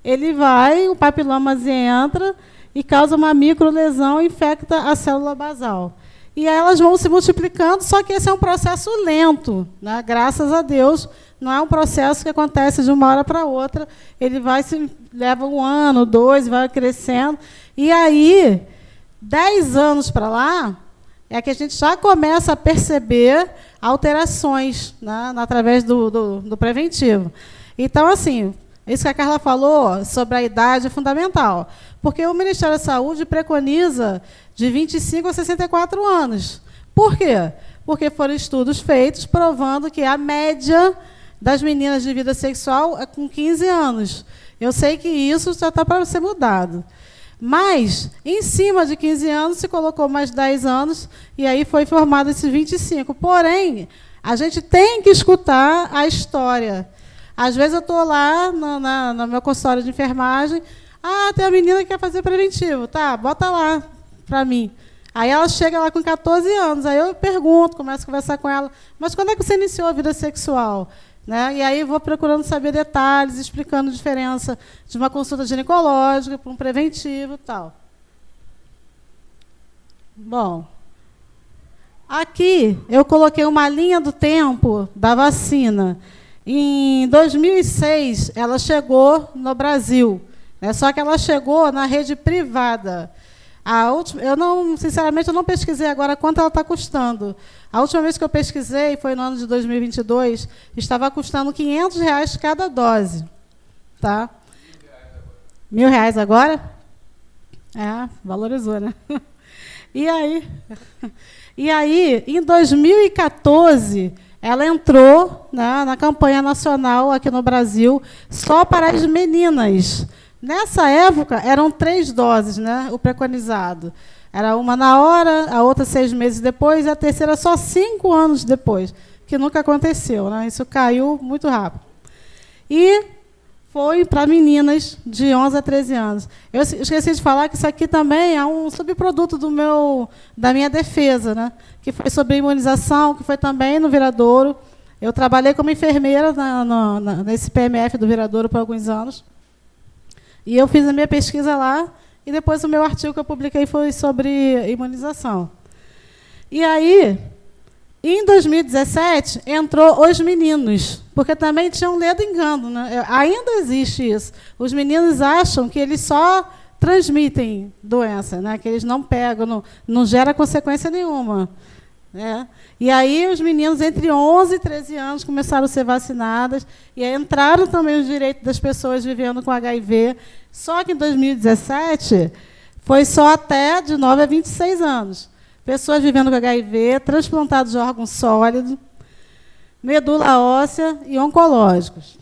ele vai, o papiloma entra e causa uma microlesão e infecta a célula basal. E aí elas vão se multiplicando, só que esse é um processo lento, né? Graças a Deus, não é um processo que acontece de uma hora para outra, ele leva 1 ano, 2, vai crescendo, e aí, 10 anos para lá, é que a gente já começa a perceber alterações, né, através do preventivo. Então, assim, isso que a Carla falou sobre a idade é fundamental, porque o Ministério da Saúde preconiza de 25 a 64 anos. Por quê? Porque foram estudos feitos provando que a média das meninas de vida sexual é com 15 anos. Eu sei que isso já está para ser mudado. Mas, em cima de 15 anos, se colocou mais 10 anos, e aí foi formado esses 25. Porém, a gente tem que escutar a história. Às vezes eu estou lá no meu consultório de enfermagem, tem uma menina que quer fazer preventivo, tá, bota lá para mim. Aí ela chega lá com 14 anos, aí eu pergunto, começo a conversar com ela, mas quando é que você iniciou a vida sexual? Né? E aí vou procurando saber detalhes, explicando a diferença de uma consulta ginecológica para um preventivo e tal. Bom, aqui eu coloquei uma linha do tempo da vacina. Em 2006, ela chegou no Brasil, né? Só que ela chegou na rede privada. Sinceramente, eu não pesquisei agora quanto ela está custando. A última vez que eu pesquisei, foi no ano de 2022, estava custando R$500 cada dose. Tá? R$1.000 agora? Valorizou, né? E aí, em 2014, ela entrou, né, na campanha nacional aqui no Brasil, só para as meninas. Nessa época, eram 3 doses, né, o preconizado. Era uma na hora, a outra 6 meses depois, e a terceira só 5 anos depois, que nunca aconteceu, né? Isso caiu muito rápido. E foi para meninas de 11 a 13 anos. Eu esqueci de falar que isso aqui também é um subproduto da minha defesa, né? Que foi sobre imunização, que foi também no Viradouro. Eu trabalhei como enfermeira nesse PMF do Viradouro por alguns anos. E eu fiz a minha pesquisa lá, e depois o meu artigo que eu publiquei foi sobre imunização. E aí, em 2017, entrou os meninos, porque também tinha um ledo engano, né? Ainda existe isso. Os meninos acham que eles só transmitem doença, né? Que eles não pegam, não gera consequência nenhuma. Né? E aí os meninos entre 11 e 13 anos começaram a ser vacinados, e aí entraram também os direitos das pessoas vivendo com HIV, só que em 2017 foi só até de 9 a 26 anos. Pessoas vivendo com HIV, transplantados de órgão sólido, medula óssea e oncológicos.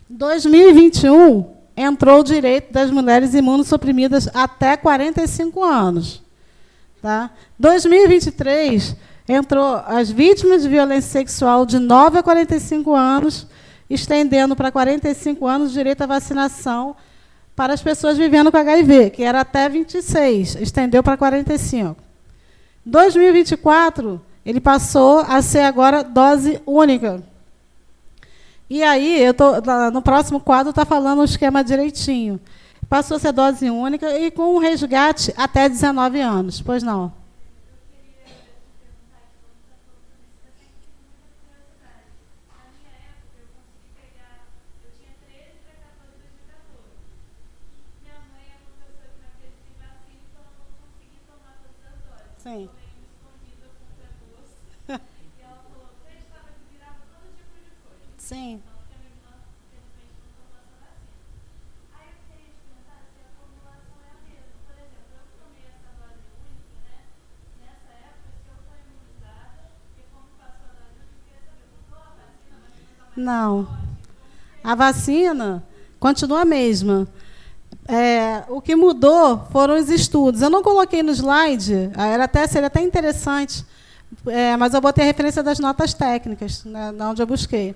Em 2021, entrou o direito das mulheres imunossuprimidas até 45 anos. Tá? 2023, entrou as vítimas de violência sexual de 9 a 45 anos, estendendo para 45 anos o direito à vacinação para as pessoas vivendo com HIV, que era até 26, estendeu para 45. 2024, ele passou a ser agora dose única. E aí, no próximo quadro, está falando o esquema direitinho. Passou a ser dose única e com um resgate até 19 anos. Pois não? Sim. Sim. Não. A vacina continua a mesma. O que mudou foram os estudos. Eu não coloquei no slide, seria até interessante, mas eu botei a referência das notas técnicas, né, onde eu busquei.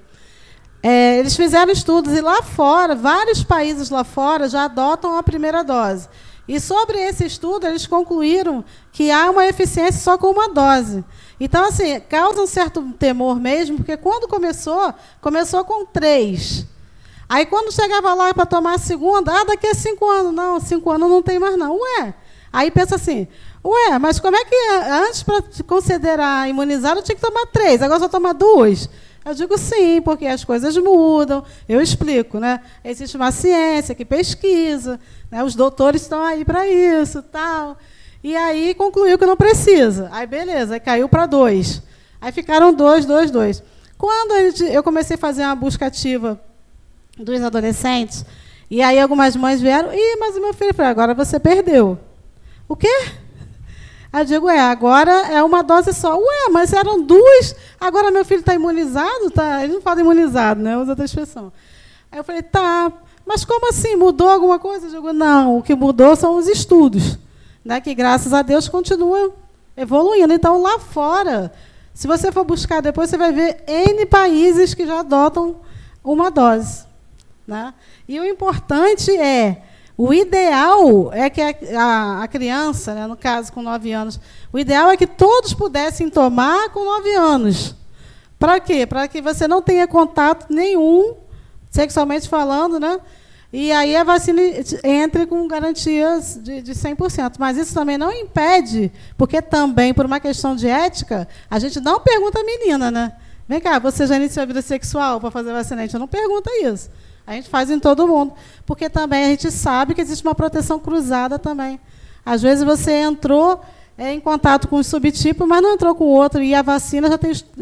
Eles fizeram estudos e lá fora, vários países lá fora já adotam a primeira dose. E sobre esse estudo, eles concluíram que há uma eficiência só com uma dose. Então, assim, causa um certo temor mesmo, porque quando começou com 3. Aí, quando chegava lá para tomar a segunda, daqui a 5 anos. Não, 5 anos não tem mais, não. Ué. Aí pensa assim, mas como é que antes, para te considerar imunizado, eu tinha que tomar 3, agora só tomar 2? Eu digo sim, porque as coisas mudam. Eu explico, né? Existe uma ciência que pesquisa, né? Os doutores estão aí para isso, tal. E aí concluiu que não precisa. Aí beleza, aí caiu para 2. Aí ficaram 2. Quando eu comecei a fazer uma busca ativa dos adolescentes, e aí algumas mães vieram, mas o meu filho falou, agora você perdeu. O quê? Aí eu digo, agora é uma dose só. Mas eram 2, agora meu filho está imunizado? Tá? Ele não fala imunizado, né? Usa outra expressão. Aí eu falei, tá, mas como assim? Mudou alguma coisa? Eu digo, não, o que mudou são os estudos, né, que, graças a Deus, continuam evoluindo. Então, lá fora, se você for buscar depois, você vai ver N países que já adotam uma dose. Né? E o importante o ideal é que a criança, né, no caso com 9 anos, o ideal é que todos pudessem tomar com 9 anos. Para quê? Para que você não tenha contato nenhum, sexualmente falando, né? E aí a vacina entre com garantias de 100%. Mas isso também não impede, porque também, por uma questão de ética, a gente não pergunta à menina, né? Vem cá, você já iniciou a vida sexual para fazer vacina? A gente não pergunta isso. A gente faz em todo mundo, porque também a gente sabe que existe uma proteção cruzada também. Às vezes você entrou em contato com um subtipo, mas não entrou com o outro, e a vacina já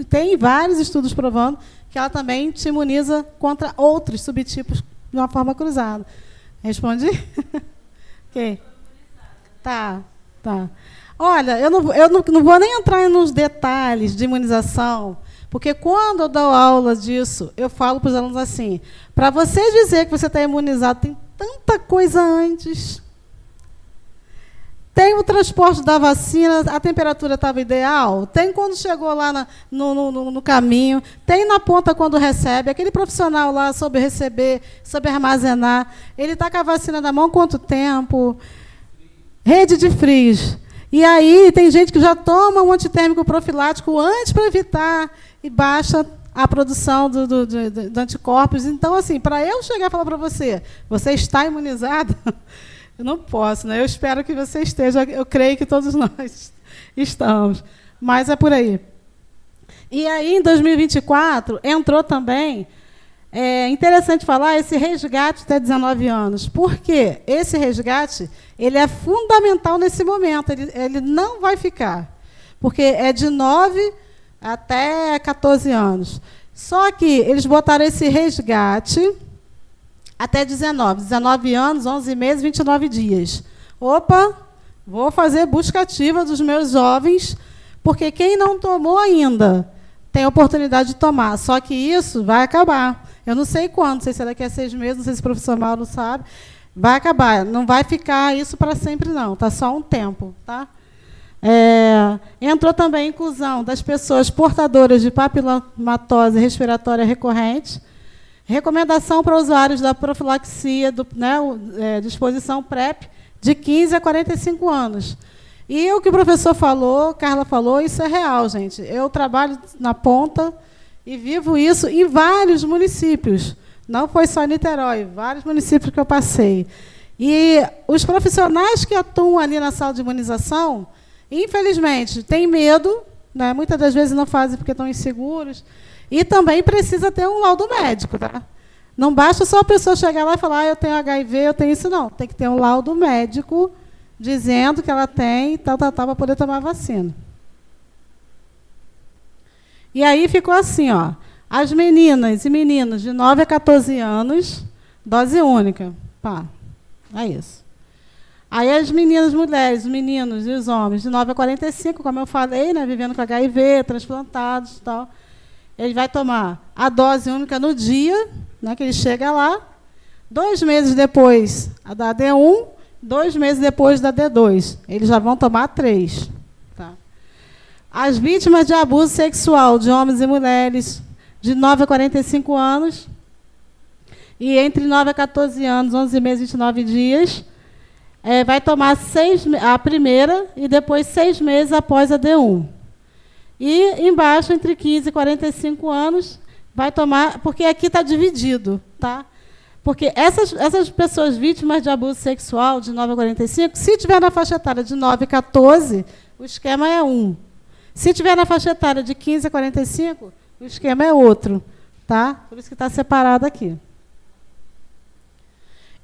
tem vários estudos provando que ela também te imuniza contra outros subtipos de uma forma cruzada. Respondi? Ok. Tá. Olha, eu não vou nem entrar nos detalhes de imunização, porque quando eu dou aula disso, eu falo para os alunos assim, para você dizer que você está imunizado, tem tanta coisa antes. Tem o transporte da vacina, a temperatura estava ideal? Tem quando chegou lá no caminho? Tem na ponta quando recebe? Aquele profissional lá soube receber, soube armazenar? Ele está com a vacina na mão quanto tempo? Rede de frios. E aí tem gente que já toma um antitérmico profilático antes para evitar e baixa a produção de anticorpos. Então, assim, para eu chegar e falar para você, você está imunizado? Eu não posso, né? Eu espero que você esteja, eu creio que todos nós estamos, mas é por aí. E aí, em 2024, entrou também, é interessante falar, esse resgate até 19 anos. Por quê? Esse resgate ele é fundamental nesse momento, ele não vai ficar, porque é de 9 até 14 anos. Só que eles botaram esse resgate até 19 anos, 11 meses, 29 dias. Opa, vou fazer busca ativa dos meus jovens, porque quem não tomou ainda tem a oportunidade de tomar. Só que isso vai acabar. Eu não sei quando, não sei se é daqui a 6 meses, não sei se o professor Mauro sabe. Vai acabar, não vai ficar isso para sempre, não. Está só um tempo. Tá? Entrou também a inclusão das pessoas portadoras de papilomatose respiratória recorrente, recomendação para usuários da profilaxia, disposição PrEP, de 15 a 45 anos. E o que o professor falou, Carla falou, isso é real, gente. Eu trabalho na ponta e vivo isso em vários municípios. Não foi só em Niterói, vários municípios que eu passei. E os profissionais que atuam ali na sala de imunização, infelizmente, têm medo, né? Muitas das vezes não fazem porque estão inseguros, e também precisa ter um laudo médico. Tá? Não basta só a pessoa chegar lá e falar, eu tenho HIV, eu tenho isso, não. Tem que ter um laudo médico dizendo que ela tem, para poder tomar a vacina. E aí ficou assim, ó, as meninas e meninos de 9 a 14 anos, dose única. Pá, é isso. Aí as meninas, mulheres, os meninos e os homens de 9 a 45, como eu falei, né, vivendo com HIV, transplantados e tal, ele vai tomar a dose única no dia, né, que ele chega lá, 2 meses depois a da D1, 2 meses depois da D2. Eles já vão tomar 3. Tá? As vítimas de abuso sexual de homens e mulheres de 9 a 45 anos e entre 9 a 14 anos, 11 meses e 29 dias, vai tomar a primeira e depois 6 meses após a D1. E embaixo, entre 15 e 45 anos, vai tomar, porque aqui está dividido, tá? Porque essas pessoas vítimas de abuso sexual de 9 a 45, se tiver na faixa etária de 9 a 14, o esquema é um. Se tiver na faixa etária de 15 a 45, o esquema é outro, tá? Por isso que está separado aqui.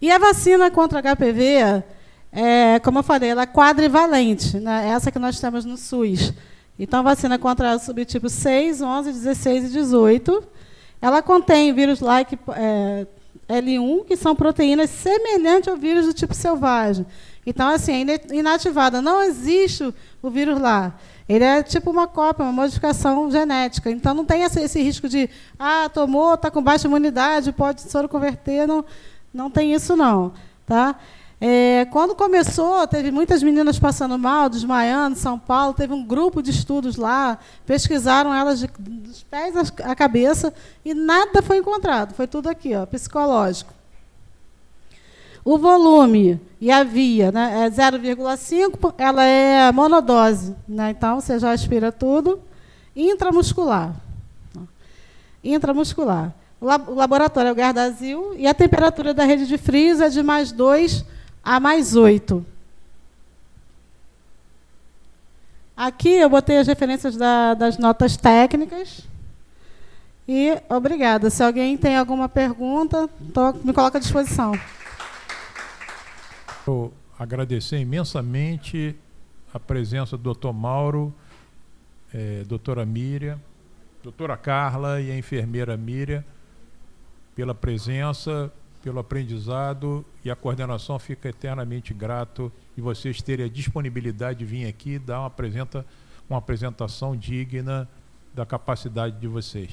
E a vacina contra HPV, como eu falei, ela é quadrivalente, né? Essa que nós temos no SUS. Então, a vacina contra o subtipo 6, 11, 16 e 18, ela contém vírus-like L1, que são proteínas semelhantes ao vírus do tipo selvagem. Então, assim, é inativada. Não existe o vírus lá. Ele é tipo uma cópia, uma modificação genética. Então, não tem esse risco de, tomou, está com baixa imunidade, pode soro converter. Não tem isso, não. Tá? Quando começou, teve muitas meninas passando mal, desmaiando em São Paulo, teve um grupo de estudos lá, pesquisaram elas dos pés à cabeça e nada foi encontrado, foi tudo aqui, ó, psicológico. O volume e a via, né, é 0,5, ela é monodose, né, então você já aspira tudo. Intramuscular. Intramuscular. O laboratório é o Gardasil e a temperatura da rede de frios é de +2 a +8. Aqui eu botei as referências das notas técnicas. E obrigada. Se alguém tem alguma pergunta, me coloca à disposição. Quero agradecer imensamente a presença do Dr. Mauro, doutora Miriam, doutora Carla e a enfermeira Miriam, pela presença, pelo aprendizado, e a coordenação fica eternamente grato de vocês terem a disponibilidade de vir aqui e dar uma apresentação digna da capacidade de vocês.